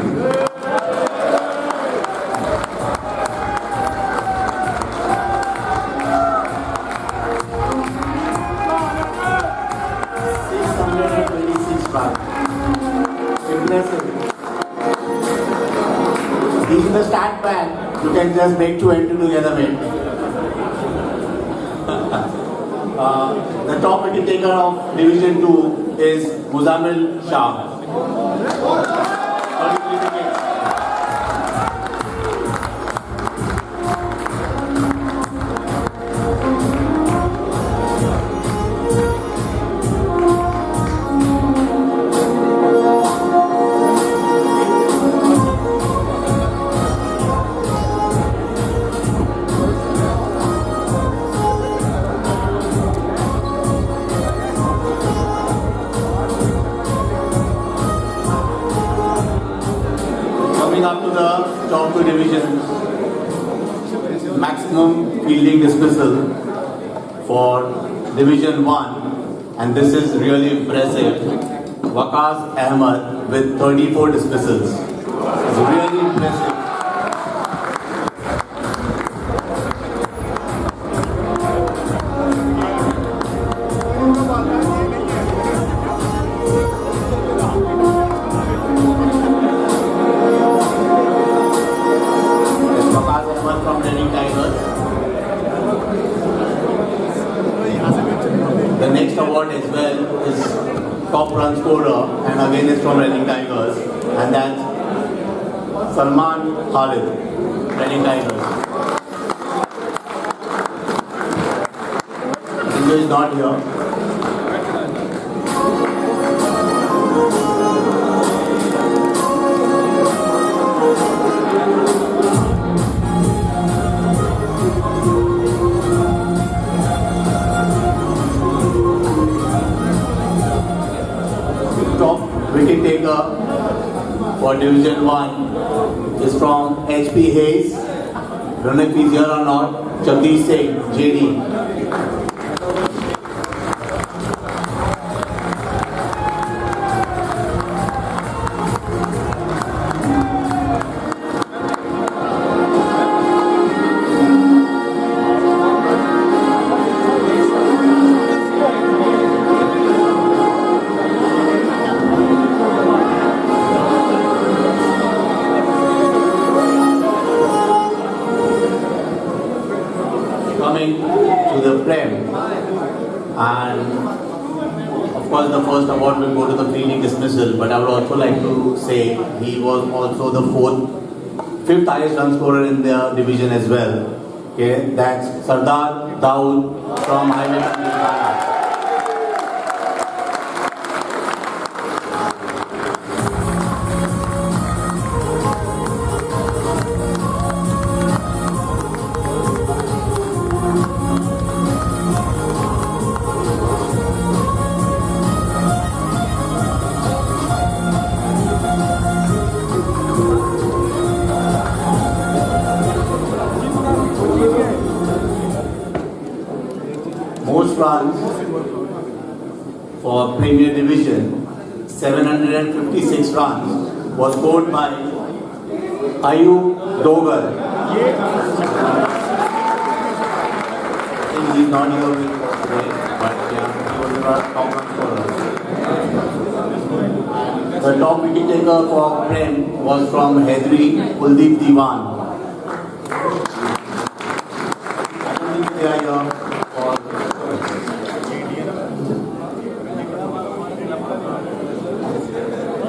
Impressive. He's in the stat pad. You can just make 2 and 2 together, mate. The top wicket taker of Division 2 is Muzammil Shah. 33 wickets. Up to the top 2 divisions, maximum fielding dismissal for Division 1, and this is really impressive. Waqas Ahmad with 34 dismissals. It's really impressive. The next award as well is top run scorer, and again it's from Reading Tigers, and that's Salman Khalid, Reading Tigers. India is not here. Top wicket taker for Division 1 is from HP Hayes. Don't know if he's here or not. Jagdish Singh, JD. Coming to the Prem, and of course the first award will go to the fielding dismissal, but I would also like to say he was also the fifth highest run scorer in the division as well. Okay, that's Sardar Daud from Highway Ghana. Most runs for Premier Division, 756 runs, was scored by Ayub Dogal. I think he's not here with us today, but yeah, he was our top run scorer. The top wicket taker for Prem was from Hedri Kuldeep Diwan. I don't think they are here for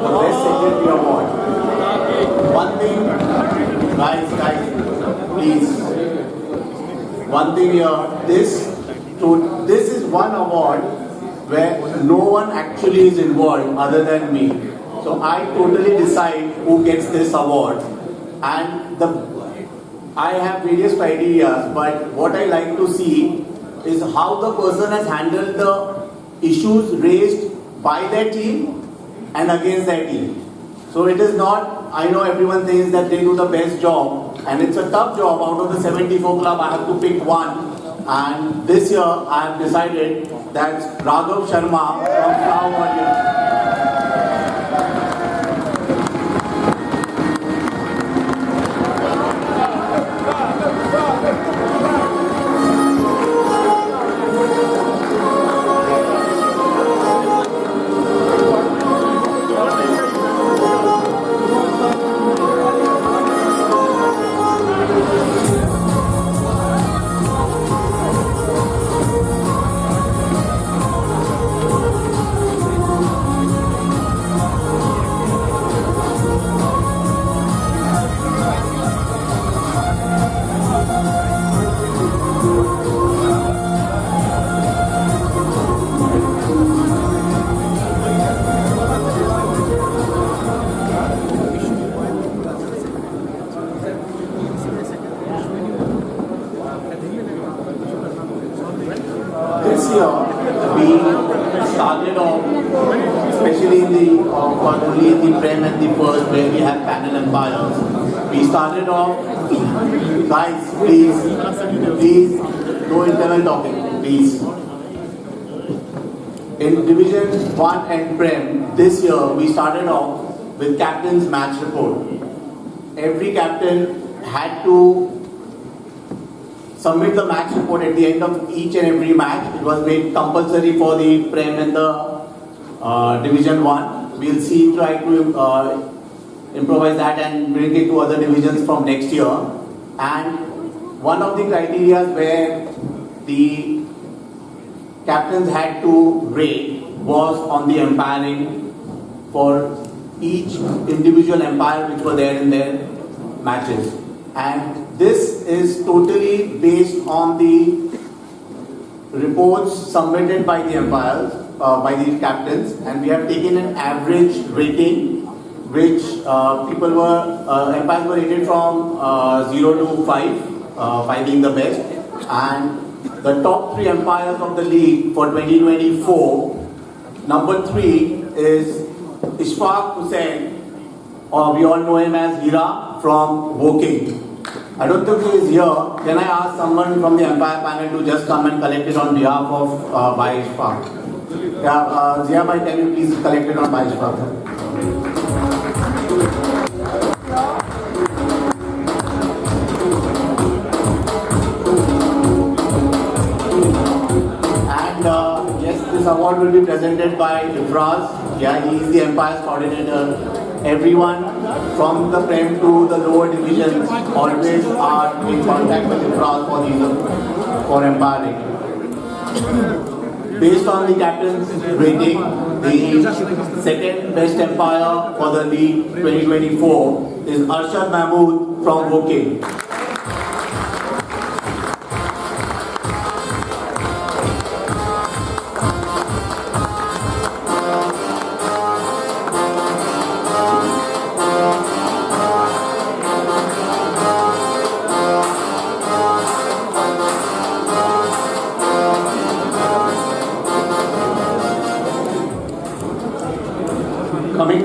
the Best Secretary Award. One thing, guys, please. One thing here, this is one award where no one actually is involved other than me. So I totally decide who gets this award, and I have various criteria, but what I like to see is how the person has handled the issues raised by their team and against their team. So it is not, I know everyone thinks that they do the best job, and it's a tough job. Out of the 74 club, I have to pick one, and this year I have decided that Raghav Sharma from Flower Warriors. This year, we started off, especially in the only in the Prem and the first, where we have panel umpires. We started off, guys, please, no internal talking, please. In Division 1 and Prem, this year we started off with captain's match report. Every captain had to submit the match report at the end of each and every match. It was made compulsory for the Prem and the Division 1. We'll try to improvise that and bring it to other divisions from next year. And one of the criteria where the captains had to rate was on the umpiring for each individual umpire which were there in their matches. And this is totally based on the reports submitted by the umpires, by the captains, and we have taken an average rating which umpires were rated from 0 to 5, 5 being the best. And the top 3 umpires of the league for 2024, number 3 is Ishfaq Hussain, or we all know him as Hira from Woking. I don't think he is here. Can I ask someone from the umpire panel to just come and collect it on behalf of Bhai Ishfaq? Yeah, Zia Bhai, can you please collect it on Bhai Ishfaq? And yes, this award will be presented by Ifraz. Yeah, he is the umpire's coordinator. Everyone from the Prem to the lower divisions always are in contact with Ifraz for umpiring. Based on the captain's rating, the second best umpire for the league 2024 is Arshad Mahmood from Woking.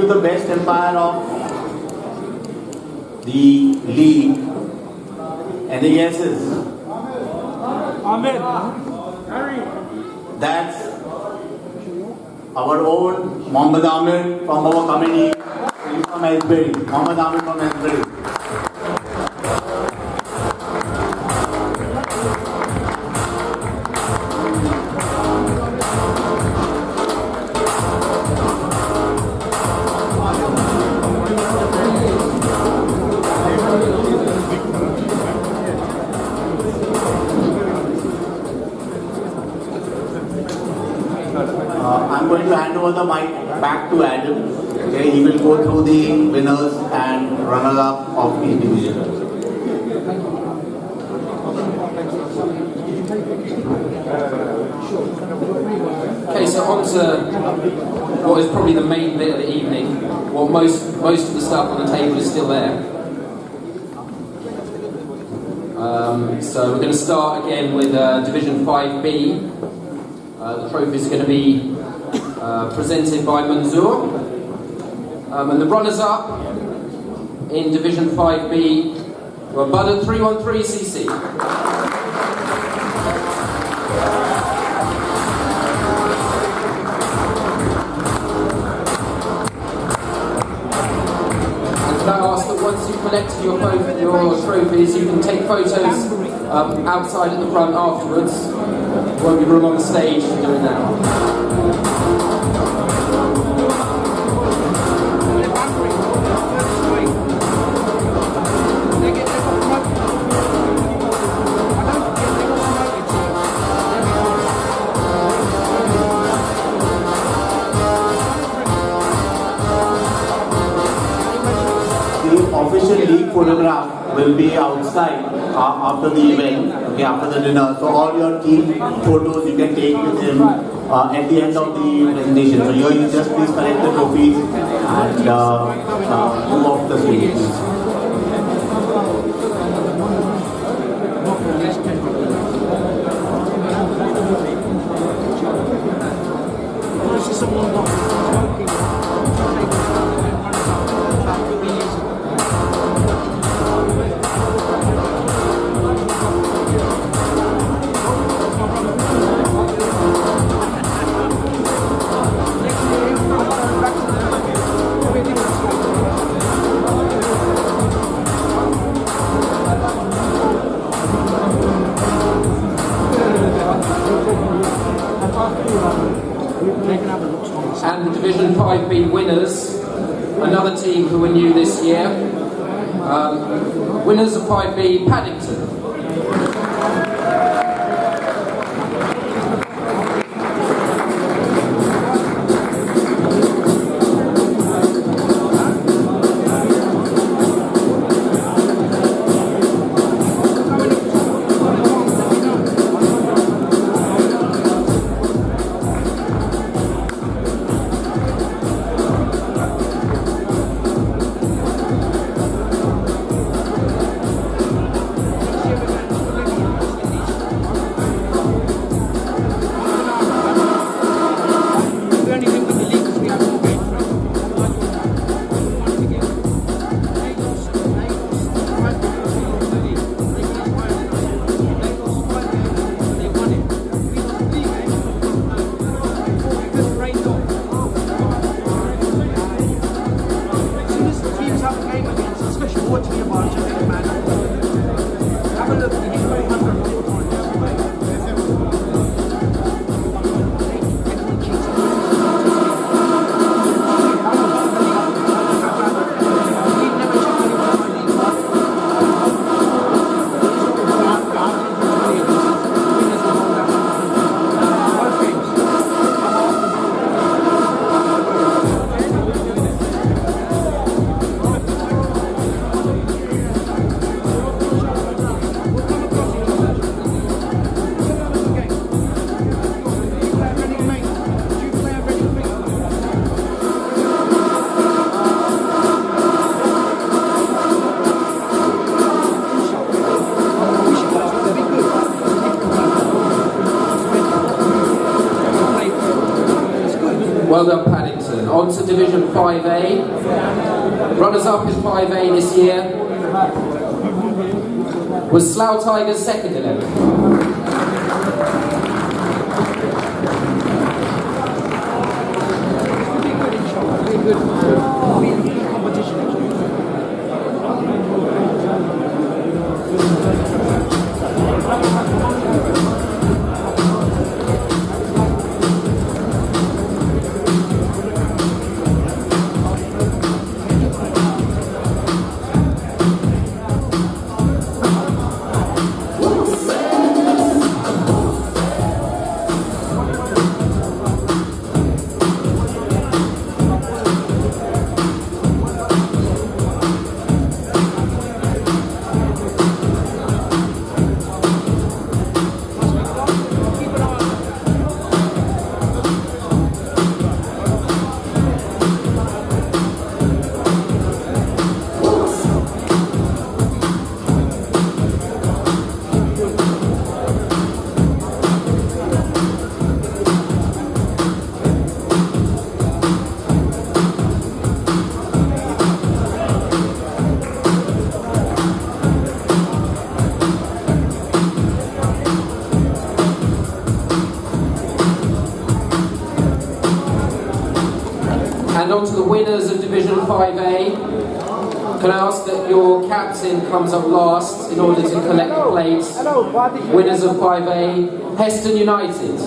you the best umpire of the league. Any guesses? Ahmed. That's our own Mohammad Ahmed from our committee. He's from Asbury. Mohammad Ahmed from Asbury. I'm going to hand over the mic back to Adam. Okay, he will go through the winners and runners-up of each division. Okay, so on to what is probably the main bit of the evening. What most of the stuff on the table is still there. So we're going to start again with Division 5B. The trophies are going to be presented by Manzoor. And the runners-up in Division 5B were Bud at 313cc. And I ask that once you've collected your trophies, you can take photos outside at the front afterwards. Won't be room on the stage to do it now. The official league photograph will be outside after the event, okay, after the dinner. So all your team photos you can take with him at the end of the presentation. So here you just please collect the trophies and move off the stage. And Division 5B winners, another team who were new this year. Winners of 5B, Paddington. On to Division 5A. Runners-up in 5A this year was Slough Tigers second 11. And on to the winners of Division 5A. Can I ask that your captain comes up last in order to collect the plates? Winners of 5A, Heston United.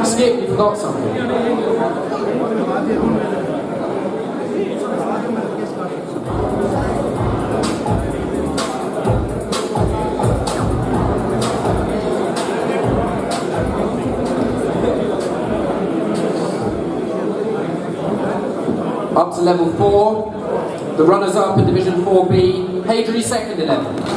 Skip, you forgot something. Up to level 4, the runners-up in Division 4B, Hadri second 11.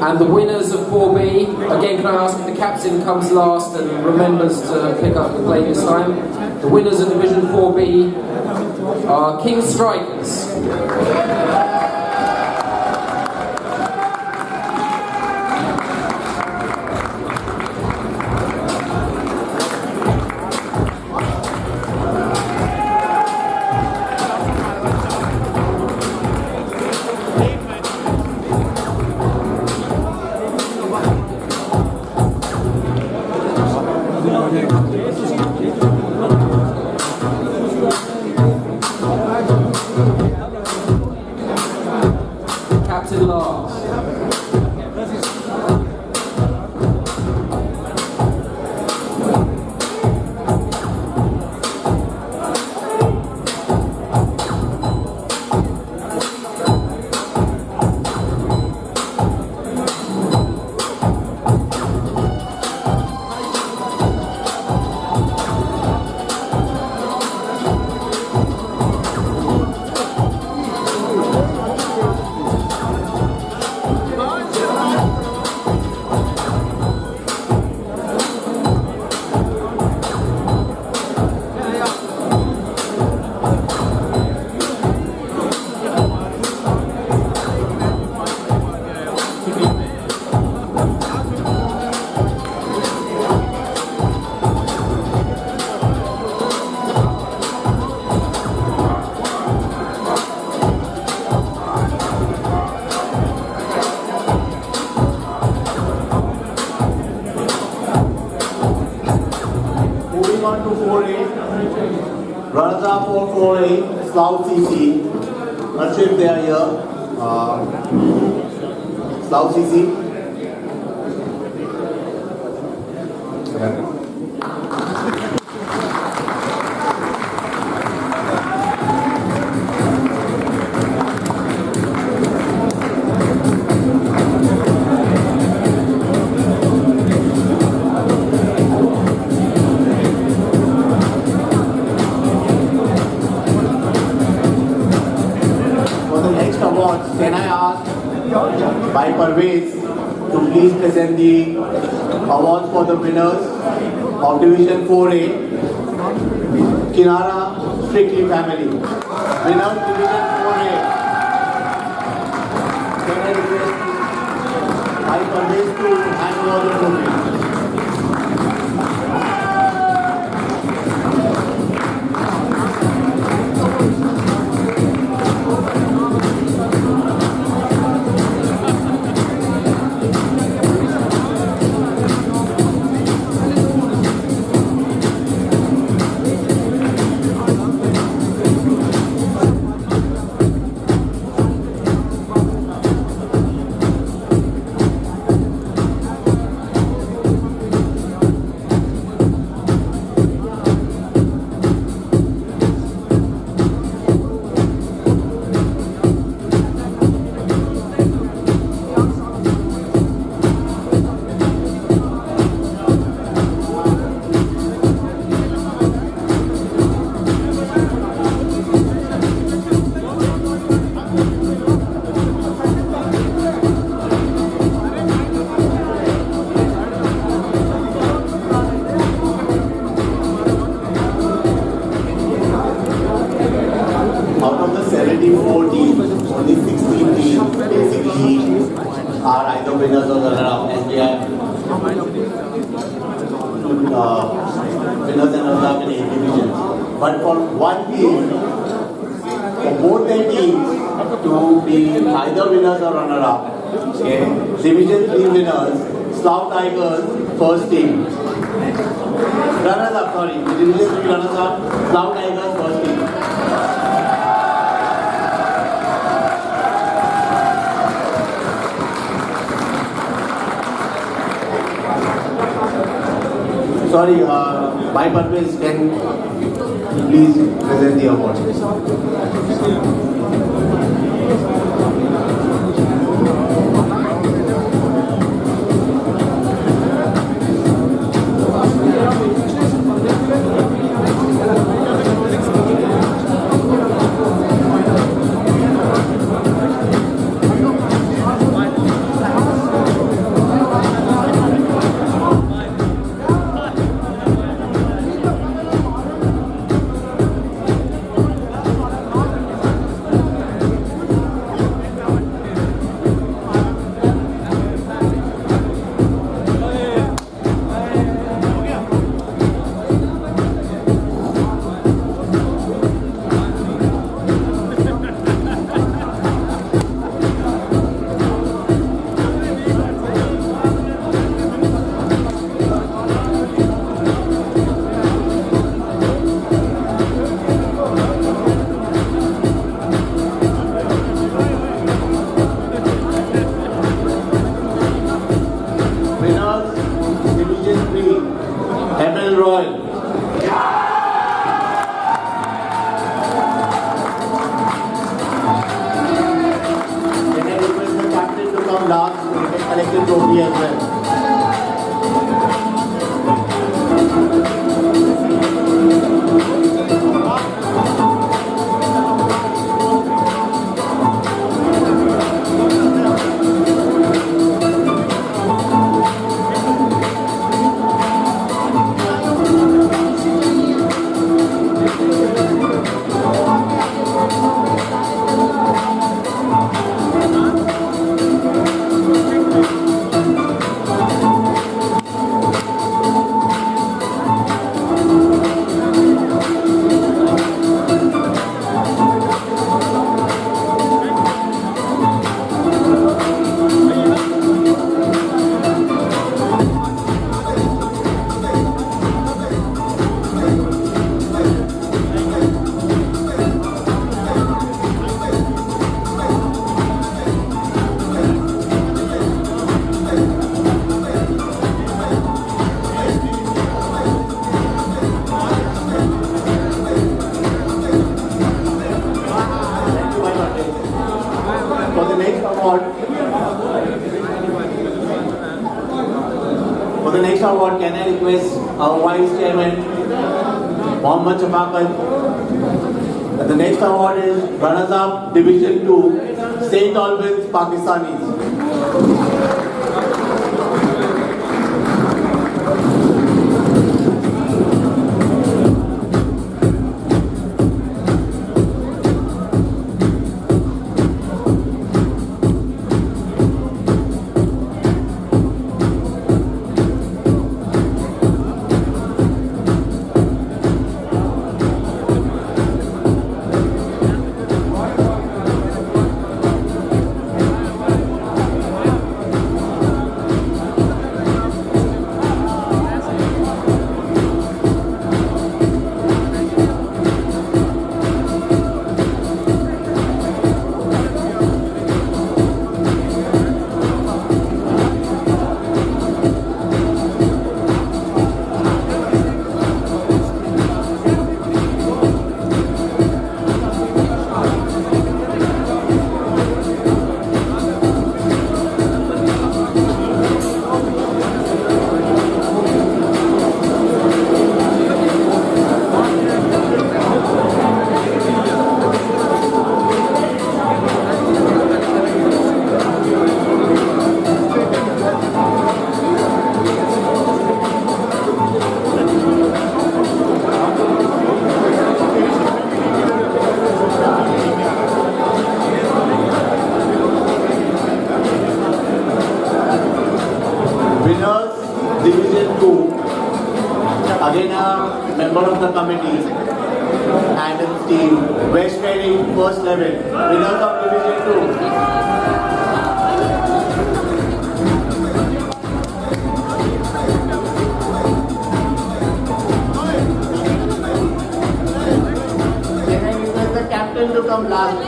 And the winners of 4B, again can I ask if the captain comes last and remembers to pick up the plate this time. The winners of Division 4B are King Strikers. 4-1 to 4-8. Runners-up 4-4-8. Slough CC. Not sure if they are here. Slough CC. Can I ask by Parvez to please present the awards for the winners of Division 4A, Kinara Strictly Family. Winners Division 4A. Can I request by Parvez to hand over the trophy? Are either winners or runner-up, as we have winners and runners-up in 8 divisions. But for one team, for both their teams to be either winners or runner-up, okay, Division 3 winners, Slough Tigers, first team. Runners-up, sorry, Division 3 runners-up, Slough Tigers, first team. Sorry, my purpose can please present the award. Collective trophy as well. can I request our Vice Chairman, Mohammed Shafakat. The next award is Runners-Up Division 2, St. Albans, Pakistanis. Winners, Division 2, again a member of the committee, and his team, West Riding, first level, winners of Division 2. Can I request the captain to come last?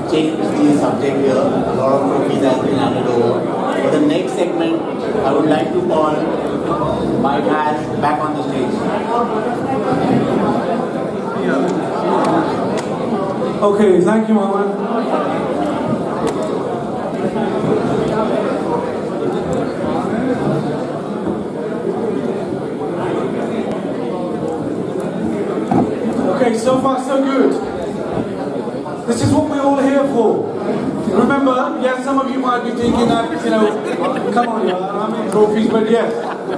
Change the subject here. A lot of trophies has been handed over. For the next segment, I would like to call Mike Has back on the stage. Okay, thank you, Mohammed. Okay, so far so good. This is what we're all here for. Remember, yes, some of you might be thinking that, come on, how many trophies, but yes,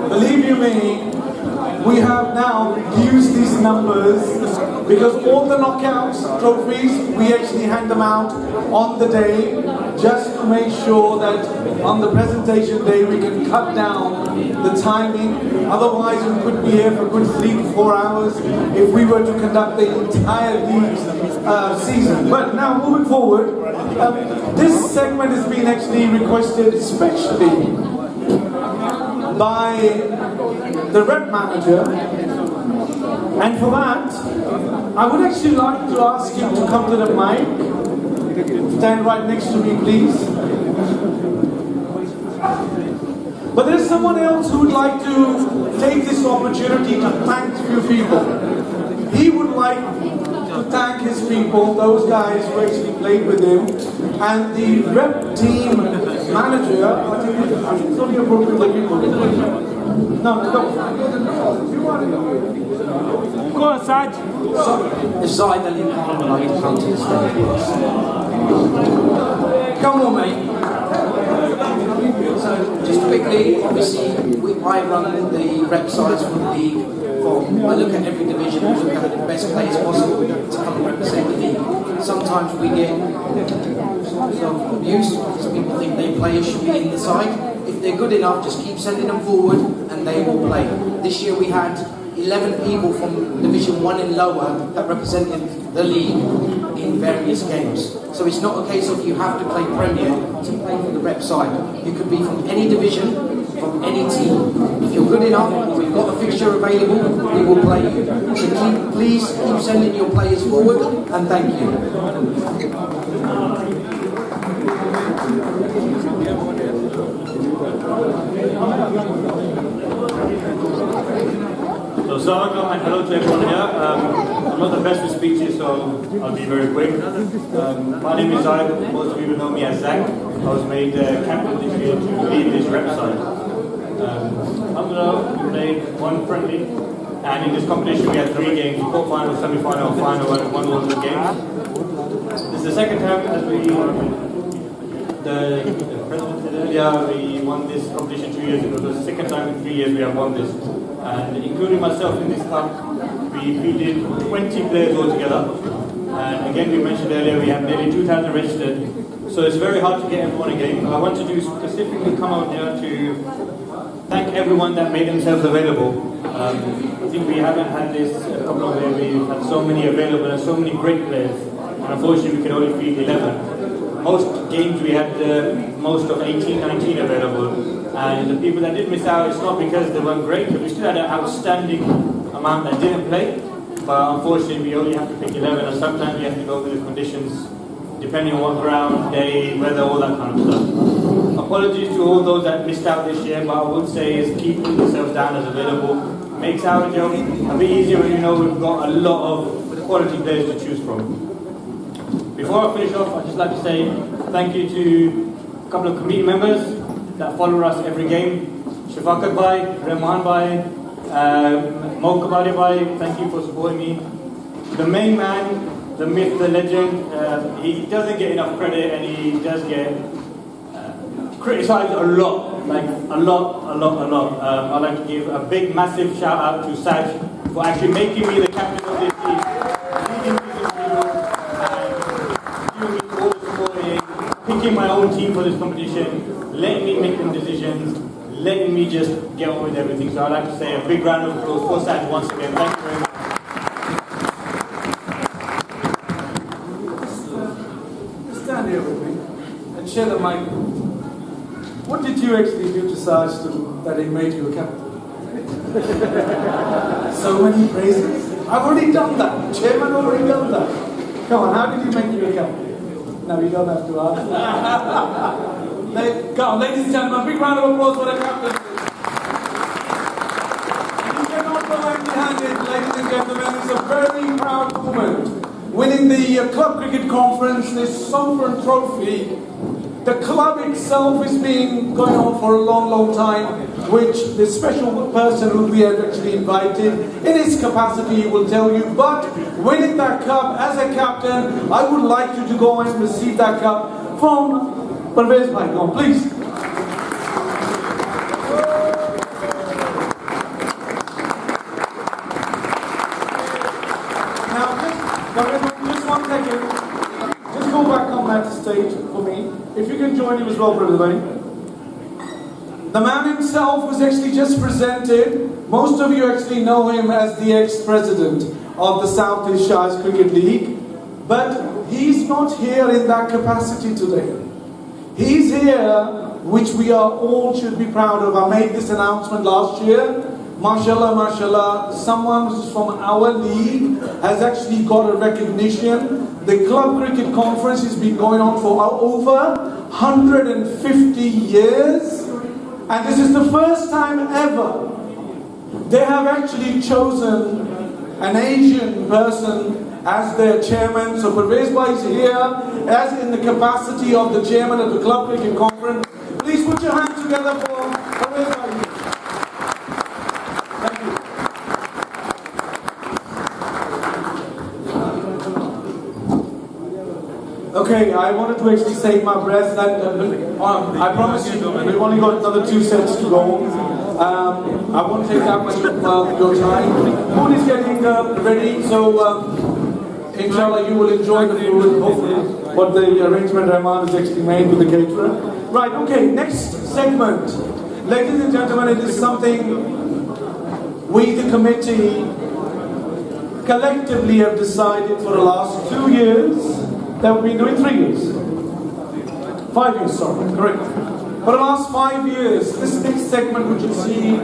believe you me, we have now reduced these numbers because all the knockouts trophies, we actually hand them out on the day just to make sure that on the presentation day we can cut down the timing. Otherwise we could be here for a good 3 to 4 hours if we were to conduct the entire league season. But now moving forward, this segment has been actually requested especially by the rep manager, and for that I would actually like to ask him to come to the mic. Stand right next to me, please. But there's someone else who would like to take this opportunity to thank a few people. He would like to thank his people, those guys who actually played with him, and the rep team manager. I think it's only appropriate that people. No, don't. Go on, Saj. If Zaid Ali can't, I need to come to the stage. Come on, mate. So, just quickly, obviously, I run the rep sides for the league. I look at every division and look at the best players possible to come and represent the league. Sometimes we get some abuse because people think their players should be in the side. If they're good enough, just keep sending them forward and they will play. This year we had 11 people from Division 1 and lower that represented the league in various games. So it's not a case of you have to play Premier to play for the rep side. You could be from any division, from any team. If you're good enough, if we've got a fixture available, we will play you. So please keep sending your players forward and thank you. So Zaga and hello to everyone here. I'm not the best with speeches, so I'll be very quick. My name is Zaid. Most of you will know me as Zach. I was made captain this year to lead this rep side. We played one friendly, and in this competition we had 3 games: quarter-final, semi-final, final, and 1 was the games. This is the second time, as the president said earlier, we won this competition 2 years ago. So it's the second time in 3 years we have won this. And including myself in this club, we fielded 20 players altogether. And again, we mentioned earlier, we have nearly 2,000 registered. So it's very hard to get everyone a game. I want to specifically come out here to thank everyone that made themselves available. I think we haven't had this problem where we've had so many available and so many great players. And unfortunately, we can only field 11. Most games we had most of 18, 19 available. And the people that did miss out, it's not because they weren't great, but we still had an outstanding amount that didn't play. But unfortunately, we only have to pick 11, and sometimes we have to go with the conditions, depending on what ground, day, weather, all that kind of stuff. Apologies to all those that missed out this year, but I would say is keep yourselves down as available. Makes our job a bit easier when you know we've got a lot of quality players to choose from. Before I finish off, I'd just like to say thank you to a couple of committee members that follow us every game. Shafakat Bhai, Rahman Bhai, Mo Kabali Bhai, thank you for supporting me. The main man, the myth, the legend, he doesn't get enough credit and he does get criticized a lot, like a lot. I'd like to give a big, massive shout out to Saj for actually making me the captain of this team, leading me this team, and giving me all the supporting, picking my own team for this competition, letting me make them decisions, letting me just get on with everything. So I'd like to say a big round of applause for Saj once again. Thank you very much. Stand here with me and share the mic. What did you actually do to Saj that he made you a captain? So many praises. I've already done that. Chairman already done that. Come on, how did he make you a captain? No, you don't have to ask. Come on, ladies and gentlemen, a big round of applause for the captain. You cannot go empty-handed, ladies and gentlemen. It's a very proud moment. Winning the Club Cricket Conference, this Sovereign Trophy. The club itself has been going on for a long time, which the special person who we have actually invited, in his capacity, will tell you. But winning that cup as a captain, I would like you to go and receive that cup from Parvez Bhai. Go on, please. Now, just 1 second. Just go back on that stage for me. If you can join him as well, Brother Bhai. The man himself was actually just presented. Most of you actually know him as the ex-president of the South East Shires Cricket League. But he's not here in that capacity today. He's here, which we are all should be proud of. I made this announcement last year. Mashallah, mashallah, someone who's from our league has actually got a recognition. The Club Cricket Conference has been going on for over 150 years. And this is the first time ever they have actually chosen an Asian person as their chairman. So Parvez Bhai is here as in the capacity of the chairman of the Club Cricket Conference. Please put your hands together for Parvez Bhai. Okay, I wanted to actually save my breath. That I promise you, we've only got another 2 sets to go. I won't take that much of your time. Food is getting ready, so inshallah you will enjoy the food. Hopefully, what the arrangement Rahman has actually made with the caterer. Right. Okay. Next segment, ladies and gentlemen, it is something we, the committee, collectively have decided for the last 2 years that we've been doing 3 years. 5 years, sorry, correct. For the last 5 years, this next segment which you see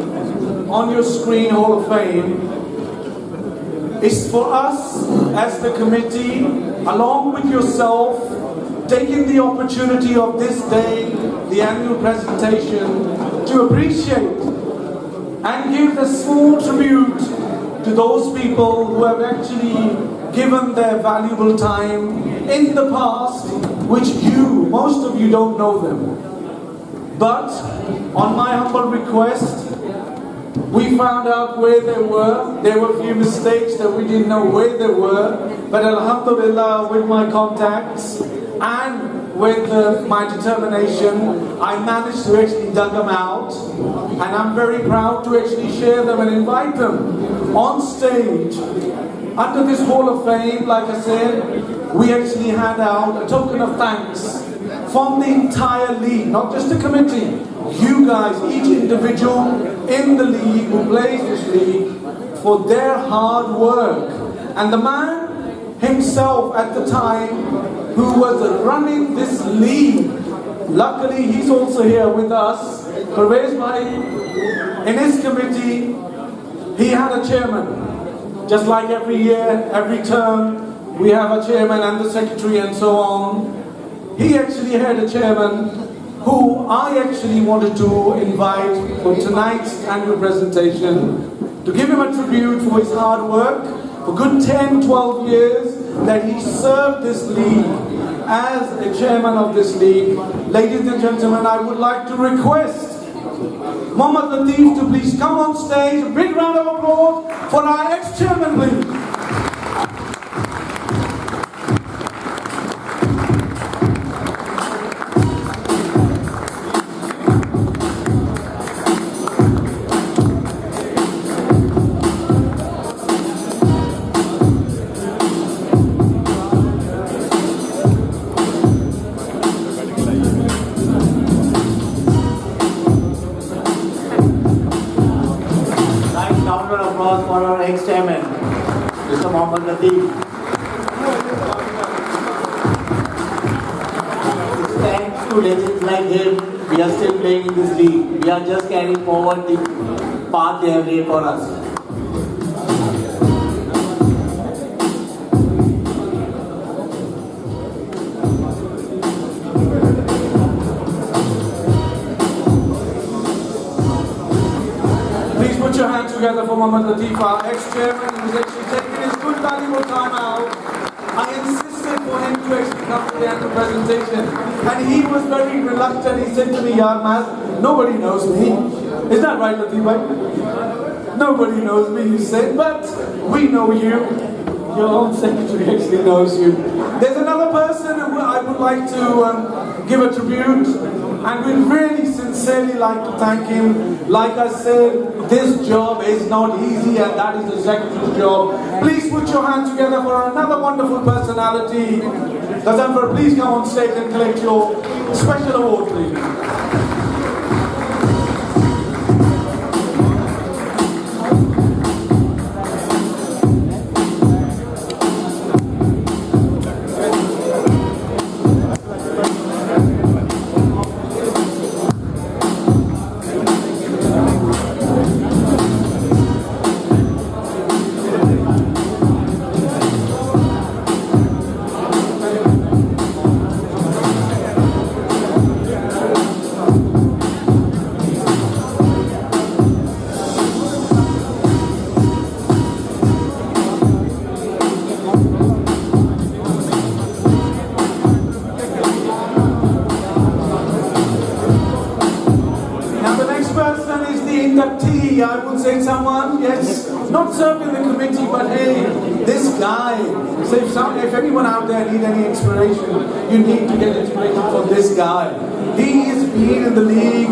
on your screen, Hall of Fame, is for us as the committee, along with yourself, taking the opportunity of this day, the annual presentation, to appreciate and give a small tribute to those people who have actually given their valuable time in the past, which most of you don't know them. But on my humble request, we found out where they were. There were a few mistakes that we didn't know where they were. But alhamdulillah, with my contacts and with my determination, I managed to actually dug them out. And I'm very proud to actually share them and invite them on stage. Under this Hall of Fame, like I said, we actually hand out a token of thanks from the entire league, not just the committee. You guys, each individual in the league who plays this league, for their hard work. And the man himself at the time who was running this league, luckily he's also here with us, Pervez Bhai. In his committee, he had a chairman. Just like every year, every term, we have a chairman and the secretary and so on. He actually had a chairman who I actually wanted to invite for tonight's annual presentation to give him a tribute for his hard work for good 10, 12 years that he served this league as a chairman of this league. Ladies and gentlemen, I would like to request Mohammad Latif to please come on stage. A big round of applause for our ex-chairman, please. For our ex-chairman, Mr. Mohammad Latif. It's thanks to legends like him, we are still playing in this league. We are just carrying forward the path they have laid for us. Put your hands together for Mohammad Latif, our ex-chairman, who was actually taking his good valuable time out. I insisted for him to actually come to the annual presentation. And he was very reluctant. He said to me, "Yaar, Maz, nobody knows me." Is that right, Latif bhai? Nobody knows me, he said, but we know you. Your own secretary actually knows you. There's another person who I would like to give a tribute. And we'd really sincerely like to thank him. Like I said, this job is not easy, and that is the secretary's job. Please put your hands together for another wonderful personality. Gazanfar, please come on stage and collect your special award, please. I would say someone, yes, not served in the committee, but hey, this guy. So if anyone out there need any inspiration, you need to get inspiration from this guy. He has been in the league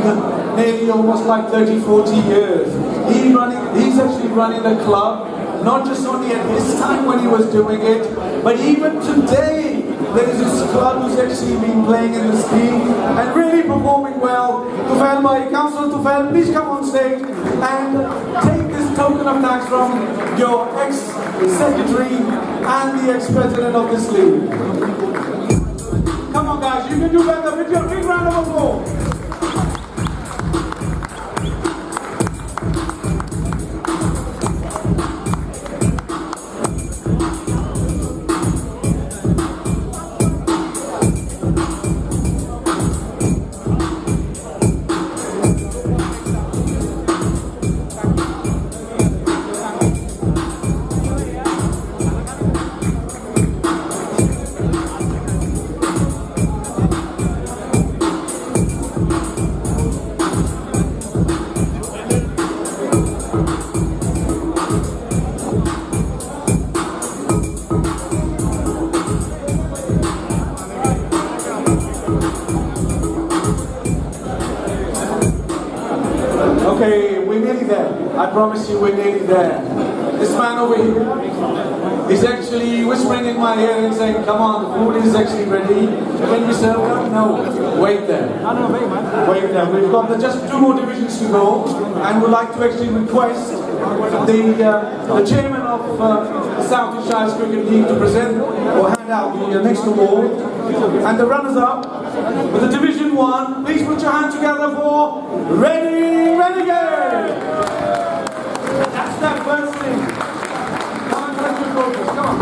nearly almost like 30, 40 years. He's actually running a club, not just only at his time when he was doing it, but even today. There is this club who's actually been playing in this league and really performing well. Tufail Bhai, Councillor Tufail, please come on stage and take this token of thanks from your ex-secretary and the ex-president of this league. Come on guys, you can do better with your big round of applause. Okay, we're nearly there. I promise you we're nearly there. This man over here is actually whispering in my ear and saying, come on, the food is actually ready. Can we serve them? No, wait there. Wait there. We've got just 2 more divisions to go, and we'd like to actually request the chairman of the South East Shires Cricket League to present or hand out the next award. And the runners-up for the Division 1, please put your hands together for Ready Renegade! That's that first thing. Come on, collect your focus, come on.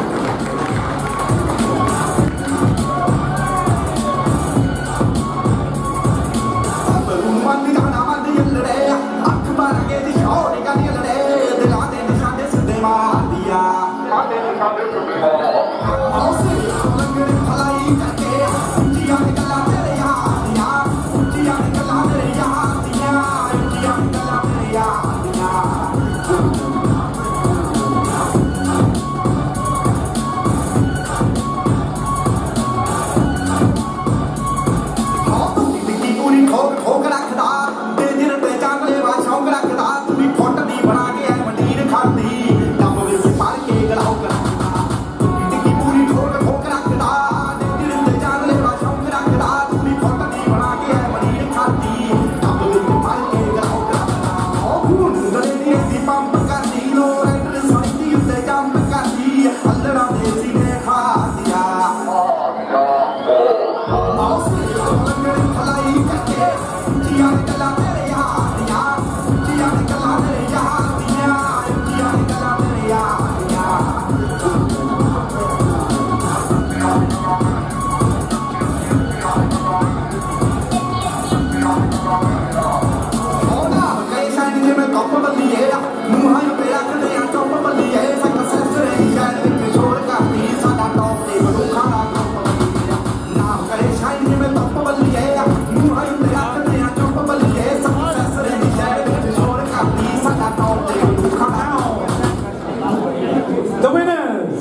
The winners!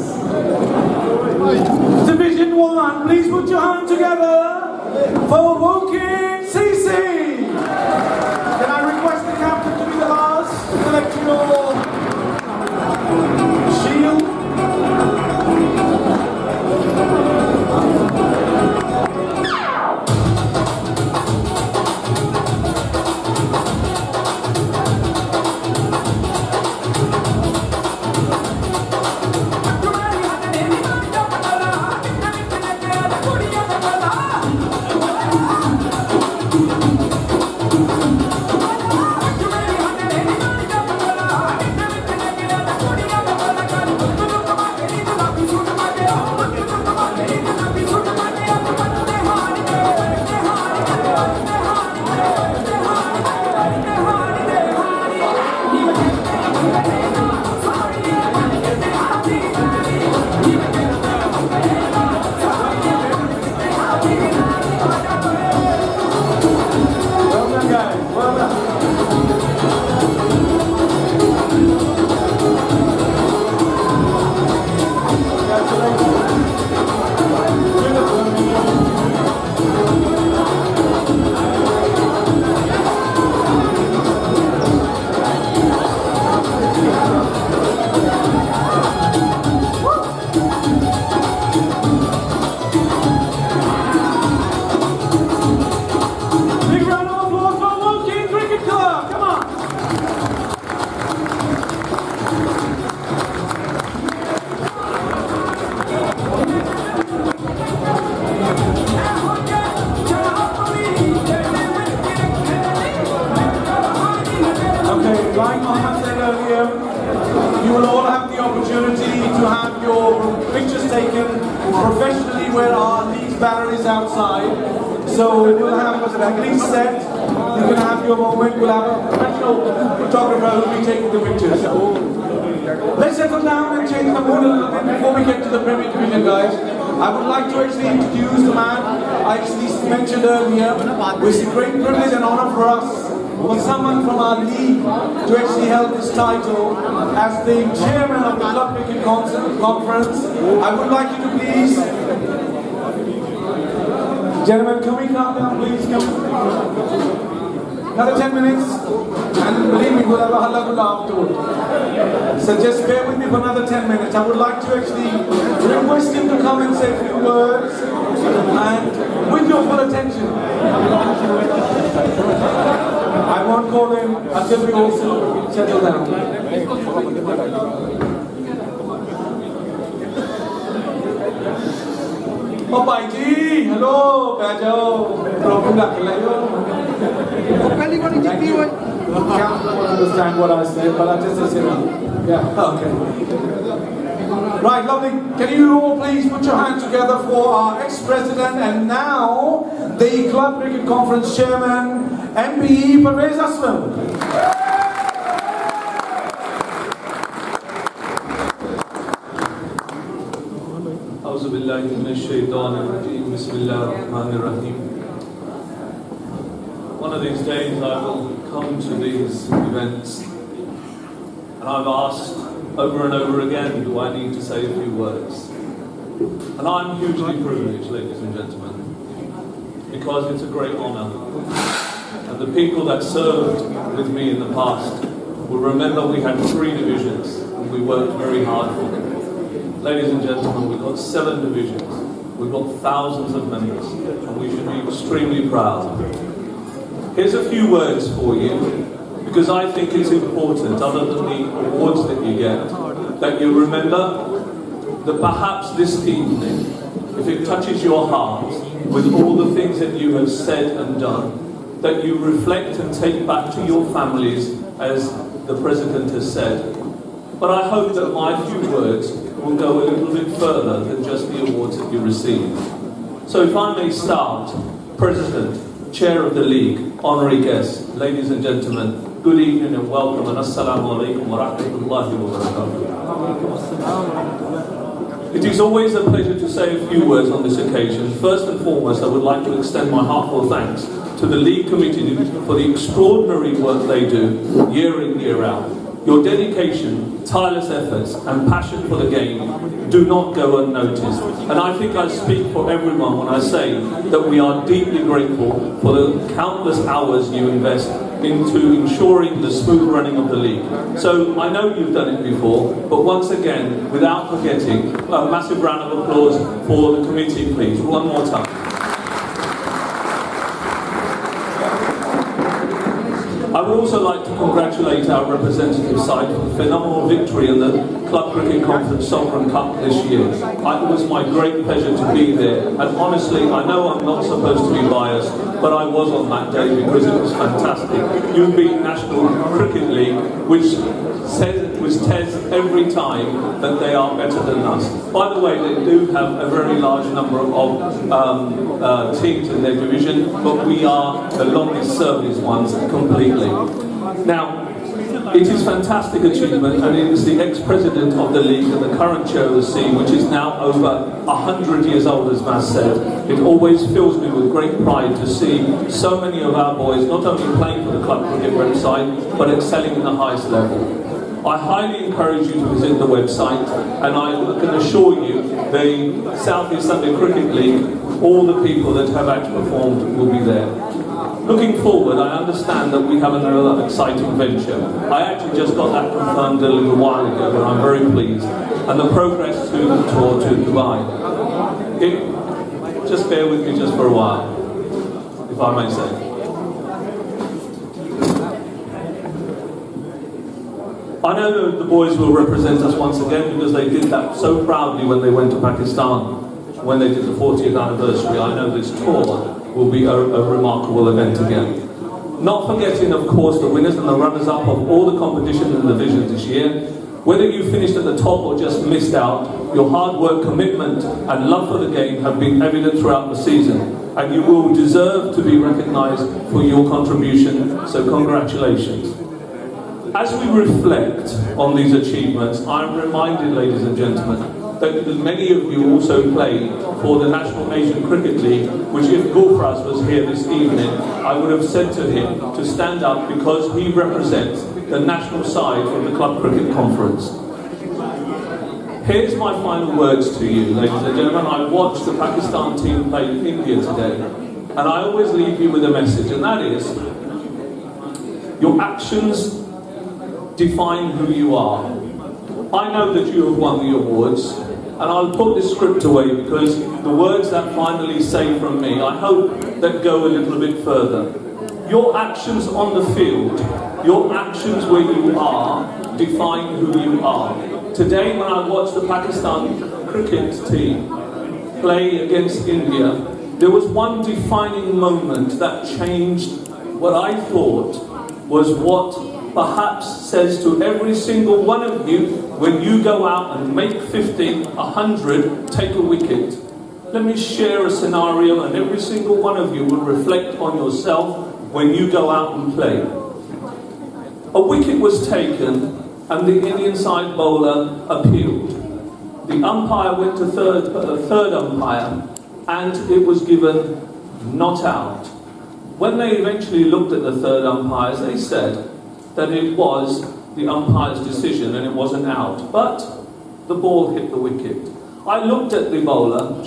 Division 1, please put your hands together for Woking CC! Can I request the captain to be the last to collect your shield? banner is outside. So we'll have a police set. You can have your moment. We'll have a professional photographer who will be taking the pictures. Let's settle down and change the mood a little bit before we get to the Premier Division, guys. I would like to actually introduce the man I actually mentioned earlier. It's a great privilege and honor for us, for someone from our league to actually hold this title as the chairman of the Club Cricket Conference. I would like you to please, gentlemen, can we calm down, please? Another 10 minutes, and believe me, we'll have a halagulla afterward. So just bear with me for another 10 minutes. I would like to actually request him to come and say a few words, and with your full attention. I won't call him until we also settle down. Oh, Baiji, hello, Gajo. Thank you. I can't understand what I said, but I just said, yeah, okay. Right, lovely. Can you all please put your hands together for our ex-president and now the Club Cricket Conference chairman, MPE Pervez Aslam. A'udhu billahi minash shaitanir rajeem. Bismillahir rahmanir rahim. One of these days I will come to these events, and I've asked over and over again, do I need to say a few words? And I'm hugely privileged, ladies and gentlemen, because it's a great honour. And the people that served with me in the past will remember we had 3 divisions, and we worked very hard for them. Ladies and gentlemen, we've got 7 divisions, we've got thousands of members, and we should be extremely proud. Here's a few words for you, because I think it's important, other than the awards that you get, that you remember that perhaps this evening, if it touches your heart with all the things that you have said and done, that you reflect and take back to your families, as the President has said. But I hope that my few words will go a little bit further than just the awards that you receive. So if I may start, President, Chair of the League, honorary guests, ladies and gentlemen, good evening and welcome, and assalamu alaikum wa rahmatullahi wa barakatuh. It is always a pleasure to say a few words on this occasion. First and foremost, I would like to extend my heartfelt thanks to the League Committee for the extraordinary work they do year in, year out. Your dedication, tireless efforts and passion for the game do not go unnoticed. And I think I speak for everyone when I say that we are deeply grateful for the countless hours you invest into ensuring the smooth running of the league. So I know you've done it before, but once again, without forgetting, a massive round of applause for the committee, please. One more time. I would also like to congratulate our representative side for the phenomenal victory in the Club Cricket Conference Sovereign Cup this year. It was my great pleasure to be there, and honestly, I know I'm not supposed to be biased, but I was on that day because it was fantastic. You beat National Cricket League, which says every time that they are better than us. By the way, they do have a very large number of teams in their division, but we are the longest serving ones completely. Now, it is fantastic achievement, and it is the ex-president of the league and the current chair of the C, which is now over 100 years old, as Mas said. It always fills me with great pride to see so many of our boys not only playing for the Club Cricket website, but excelling in the highest level. I highly encourage you to visit the website, and I can assure you the South East Sunday Cricket League, all the people that have actually performed will be there. Looking forward, I understand that we have another exciting venture. I actually just got that confirmed a little while ago, and I'm very pleased. And the progress to the tour to Dubai. Just bear with me just for a while, if I may say. I know the boys will represent us once again because they did that so proudly when they went to Pakistan, when they did the 40th anniversary. I know this tour will be a remarkable event again. Not forgetting, of course, the winners and the runners-up of all the competitions and divisions this year. Whether you finished at the top or just missed out, your hard work, commitment and love for the game have been evident throughout the season, and you will deserve to be recognised for your contribution, so congratulations. As we reflect on these achievements, I am reminded, ladies and gentlemen, that many of you also played for the National Asian Cricket League, which if Gulfraz was here this evening, I would have said to him to stand up because he represents the national side of the Club Cricket Conference. Here's my final words to you, ladies and gentlemen. I watched the Pakistan team play India today, and I always leave you with a message, and that is, your actions define who you are. I know that you have won the awards, and I'll put this script away because the words that finally say from me, I hope that go a little bit further. Your actions on the field, your actions where you are, define who you are. Today when I watched the Pakistan cricket team play against India, there was one defining moment that changed what I thought was what perhaps says to every single one of you when you go out and make 50, 100, take a wicket. Let me share a scenario and every single one of you will reflect on yourself when you go out and play. A wicket was taken and the Indian side bowler appealed. The umpire went to third umpire and it was given not out. When they eventually looked at the third umpires, they said that it was the umpire's decision and it wasn't out, but the ball hit the wicket. I looked at the bowler,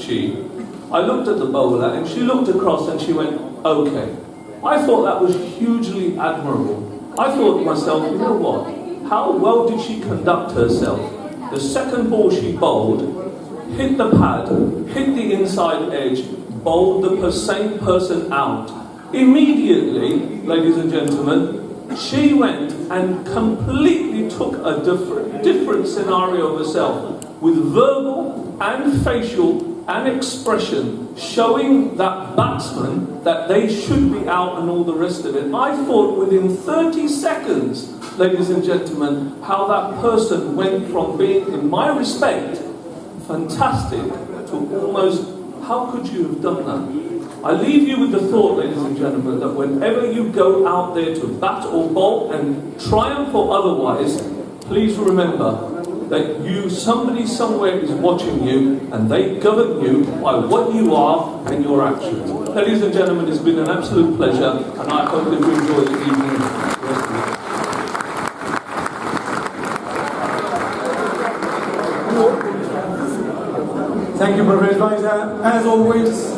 I looked at the bowler and she looked across and she went, okay. I thought that was hugely admirable. I thought to myself, you know what, how well did she conduct herself? The second ball she bowled, hit the pad, hit the inside edge, bowled the same person out. Immediately, ladies and gentlemen, she went and completely took a different scenario of herself with verbal and facial and expression showing that batsman that they should be out and all the rest of it. I thought within 30 seconds, ladies and gentlemen, how that person went from being, in my respect, fantastic to almost, how could you have done that? I leave you with the thought, ladies and gentlemen, that whenever you go out there to bat or bowl and triumph or otherwise, please remember that somebody somewhere is watching you and they govern you by what you are and your actions. Ladies and gentlemen, it's been an absolute pleasure and I hope that you enjoy the evening. Thank you, Professor. As always.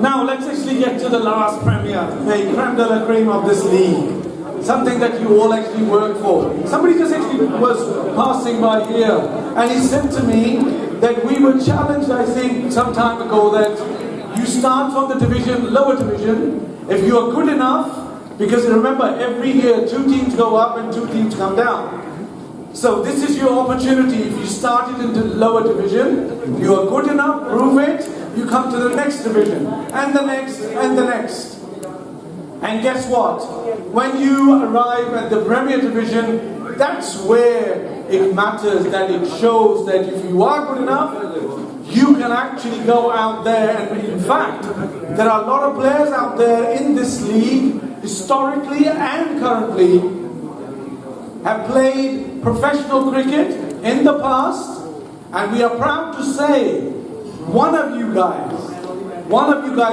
Now let's actually get to the last premiere, the creme de la creme of this league. Something that you all actually work for. Somebody just actually was passing by here and he said to me that we were challenged, I think, some time ago that you start from the division, lower division, if you are good enough, because remember every year 2 teams go up and 2 teams come down. So this is your opportunity. If you started in the lower division, you are good enough, prove it, you come to the next division, and the next, and the next. And guess what? When you arrive at the Premier Division, that's where it matters, that it shows that if you are good enough, you can actually go out there. And in fact, there are a lot of players out there in this league, historically and currently, have played professional cricket in the past, and we are proud to say, one of you guys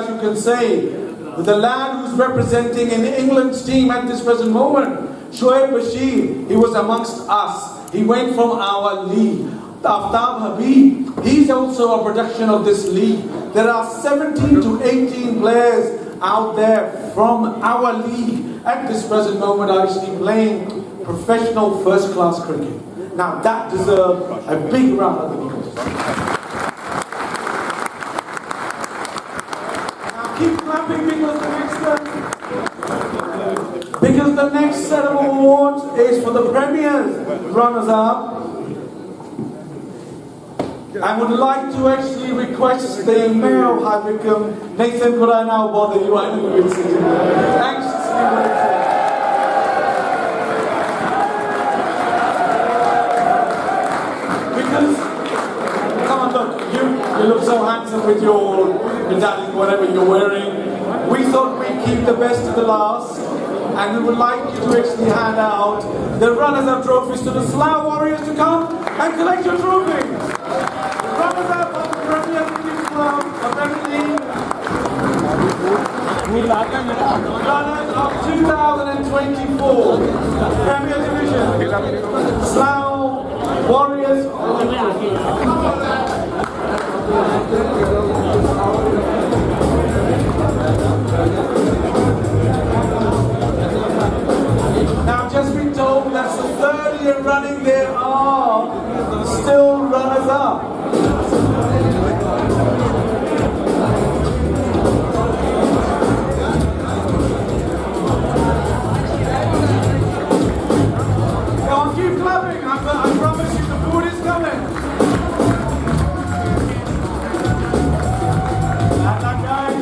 you can say, the lad who's representing in England's team at this present moment, Shoaib Bashir, he was amongst us. He went from our league. Aftab Habib, he's also a production of this league. There are 17 to 18 players out there from our league at this present moment actually playing professional first-class cricket. Now that deserves a big round of applause. Keep clapping because the next set of awards is for the Premier's runners-up. I would like to actually request the Mayor of High Wycombe, Nathan, could I now bother you? I know you've been sitting there. Thanks. look so handsome with your medallion, whatever you're wearing. We thought we'd keep the best to the last, and we would like you to actually hand out the runners-up trophies to the Slough Warriors to come and collect your trophies. Runners-up of the Premier League Club of everything. Runners of 2024 Premier Division. Slough Warriors. Now, I've just been told that's the third year running there are still runners-up. Go on, keep clapping. I promise you the food is coming. Well done, guys.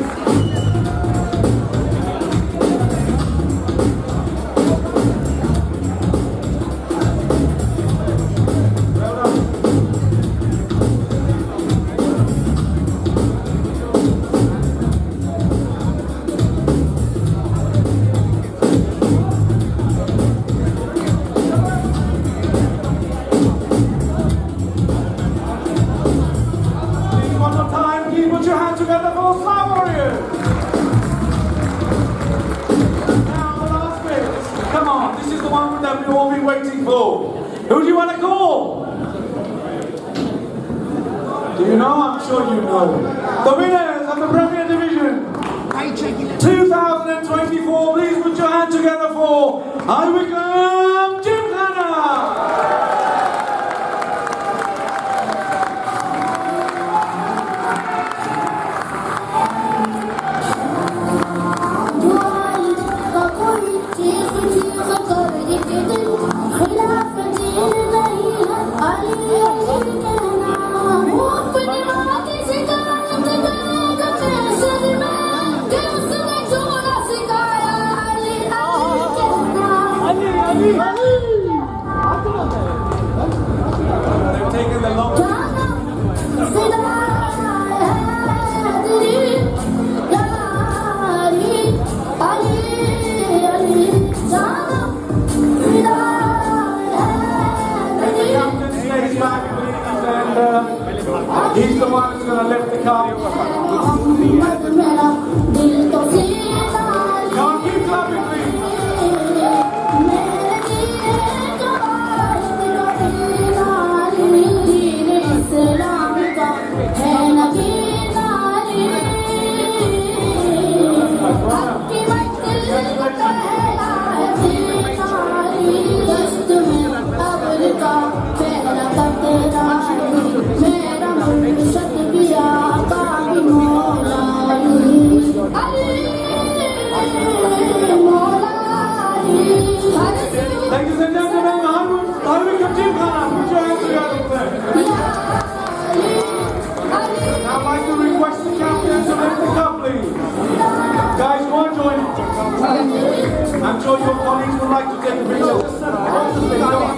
Who do you want to call? Do you know? I'm sure you know. The winners of the Premier Division 2024, please put your hands together for High Wycombe Gymkhana. They've taken the longest. He's the one who's going to lift the cup. Can't keep clapping, please. Ladies and gentlemen, High Wycombe Gymkhana, put your hands together, please. Now I'd like to request the captain to lift the cup, please. Guys, go on, join it. I'm sure your colleagues would like to take a picture. Just hold the thing, go on.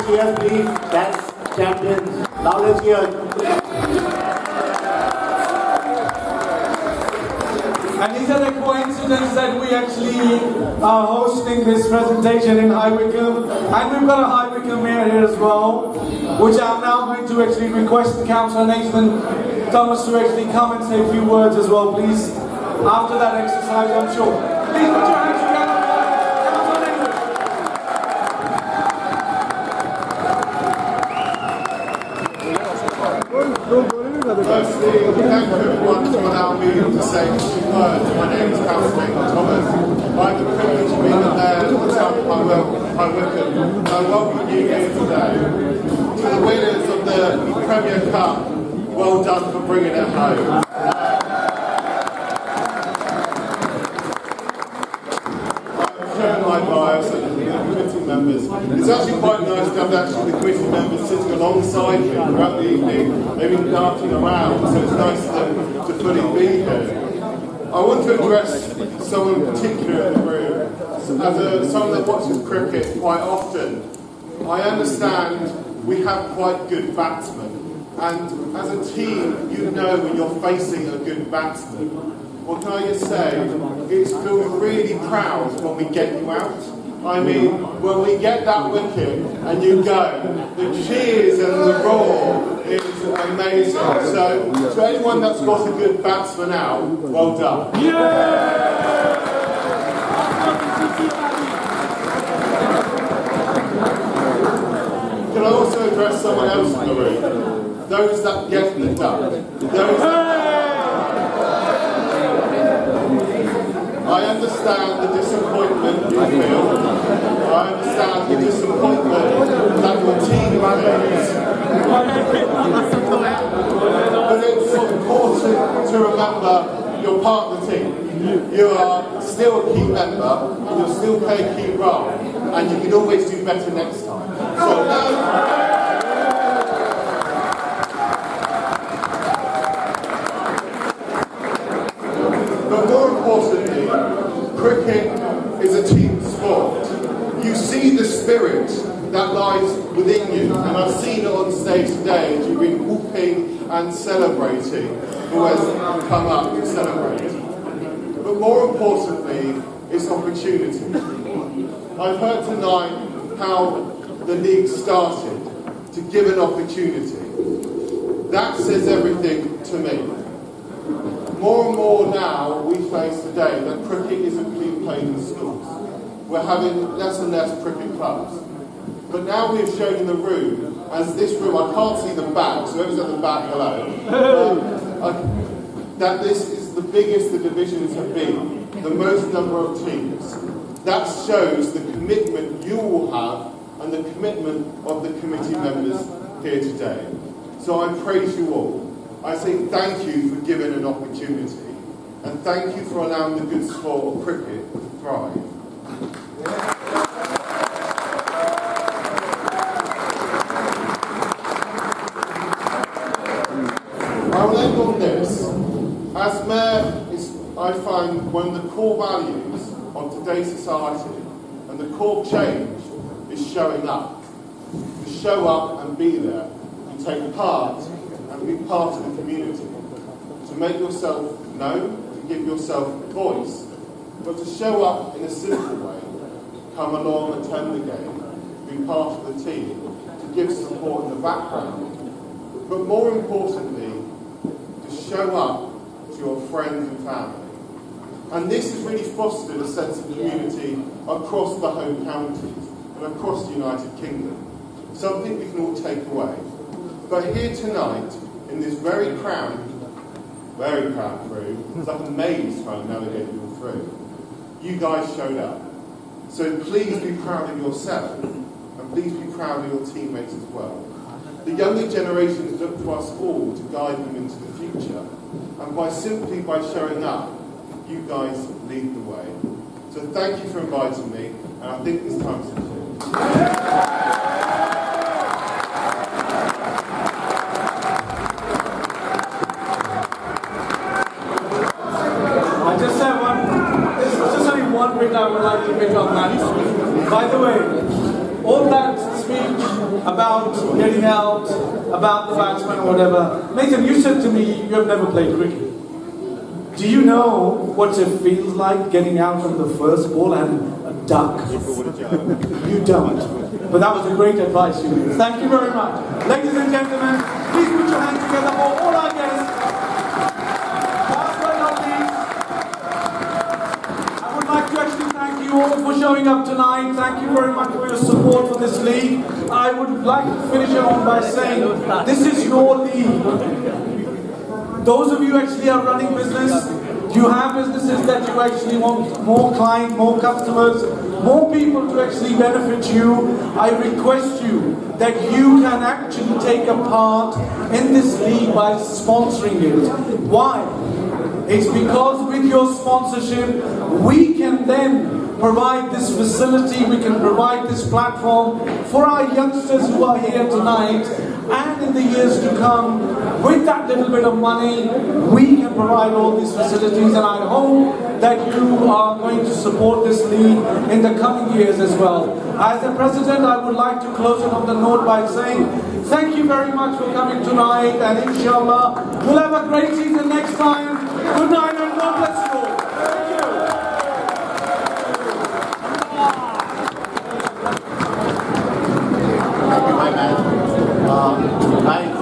Cheers, please. That's champions. Now let's hear. And is it a coincidence that we actually are hosting this presentation in High Wycombe? And we've got a High Wycombe mayor here as well, which I'm now going to actually request the Councillor Nathan Thomas to actually come and say a few words as well, please. After that exercise, I'm sure. Please put your hands together. Firstly, thank you everyone for allowing me to say a few words. My name is Councillor Nathan Thomas. I have the privilege of being the mayor of the town of High Wycombe. I welcome you here today. To the winners of the Premier Cup, well done for bringing it home. members. It's actually quite nice to have actually the committee members sitting alongside me throughout the evening. They've been darting around, so it's nice to fully be here. I want to address someone in particular in the room. As someone that watches cricket quite often, I understand we have quite good batsmen. And as a team, you know when you're facing a good batsman. Well, can I just say, it feels really proud when we get you out. I mean, when we get that wicket and you go, the cheers and the roar is amazing. So, to anyone that's got a good batsman out, well done. Yeah! Can I also address someone else in the room? Those that get the duck. I understand the disappointment you feel. I understand the disappointment that your team feels. But it's important to remember you're part of the team. You are still a key member, and you'll still play a key role, and you can always do better next time. So now, but more importantly, cricket is a team sport. You see the spirit that lies within you, and I've seen it on stage today as you've been whooping and celebrating who has come up to celebrate. But more importantly, it's opportunity. I've heard tonight how the league started to give an opportunity. That says everything to me. More and more now we face today that cricket isn't being played in schools. We're having less and less cricket clubs. But now we've shown in the room, as this room, I can't see the back, so whoever's at the back, hello, that this is the biggest the divisions have been, the most number of teams. That shows the commitment you all have and the commitment of the committee members here today. So I praise you all. I say thank you for giving an opportunity, and thank you for allowing the good sport of cricket to thrive. I will end on this. As Mayor, I find one of the core values of today's society, and the core change is showing up. To show up and be there, to take part and be part of the community, to make yourself known, to give yourself a voice, but to show up in a simple way, come along, attend the game, be part of the team, to give support in the background, but more importantly, to show up to your friends and family. And this has really fostered a sense of community across the home counties and across the United Kingdom. Something we can all take away. But here tonight, in this very cramped room, it's like a maze trying to navigate you all through. You guys showed up. So please be proud of yourself, and please be proud of your teammates as well. The younger generations look to us all to guide them into the future, and simply by showing up, you guys lead the way. So thank you for inviting me, and I think it's time to conclude. I would like to pick up, Matt. By the way, all that speech about getting out, about the batsman or whatever, Nathan, you said to me you have never played cricket. Do you know what it feels like getting out on the first ball and a duck? You don't. But that was a great advice you gave. Thank you very much. Ladies and gentlemen, please put your hands together for all our guests. Last but not least, I would like to actually thank you all for showing up tonight. Thank you very much for your support for this league. I would like to finish it on by saying, this is your league. Those of you actually are running business, you have businesses that you actually want more clients, more customers, more people to actually benefit you. I request you that you can actually take a part in this league by sponsoring it. Why? It's because with your sponsorship, we can then provide this facility, we can provide this platform for our youngsters who are here tonight, and in the years to come, with that little bit of money, we can provide all these facilities, and I hope that you are going to support this league in the coming years as well. As a president, I would like to close it on the note by saying thank you very much for coming tonight, and inshallah, we'll have a great season next time. Good night and God bless you all. Thank you. Thank you, my man. Guys,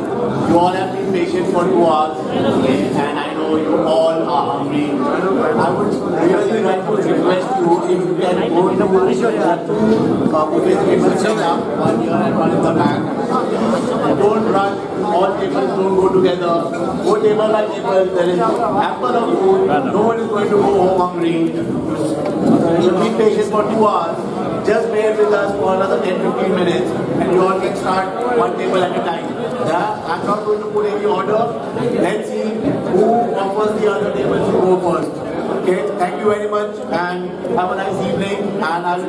you all have been patient for 2 hours, okay, and I know you all are hungry. I would really like to request you if you can go in the booth. There are 2 buffet tables set up, one here and one in the back. Don't rush, all tables don't go together. Go table by table, there is ample of food, no one is going to go home hungry. So be patient for 2 hours. Just bear with us for another 10-15 minutes and you all can start one table at a time. Yeah? I'm not going to put any order. Let's see who offers the other tables to go first. Okay, thank you very much and have a nice evening, and I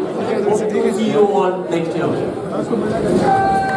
hope to see you all next year.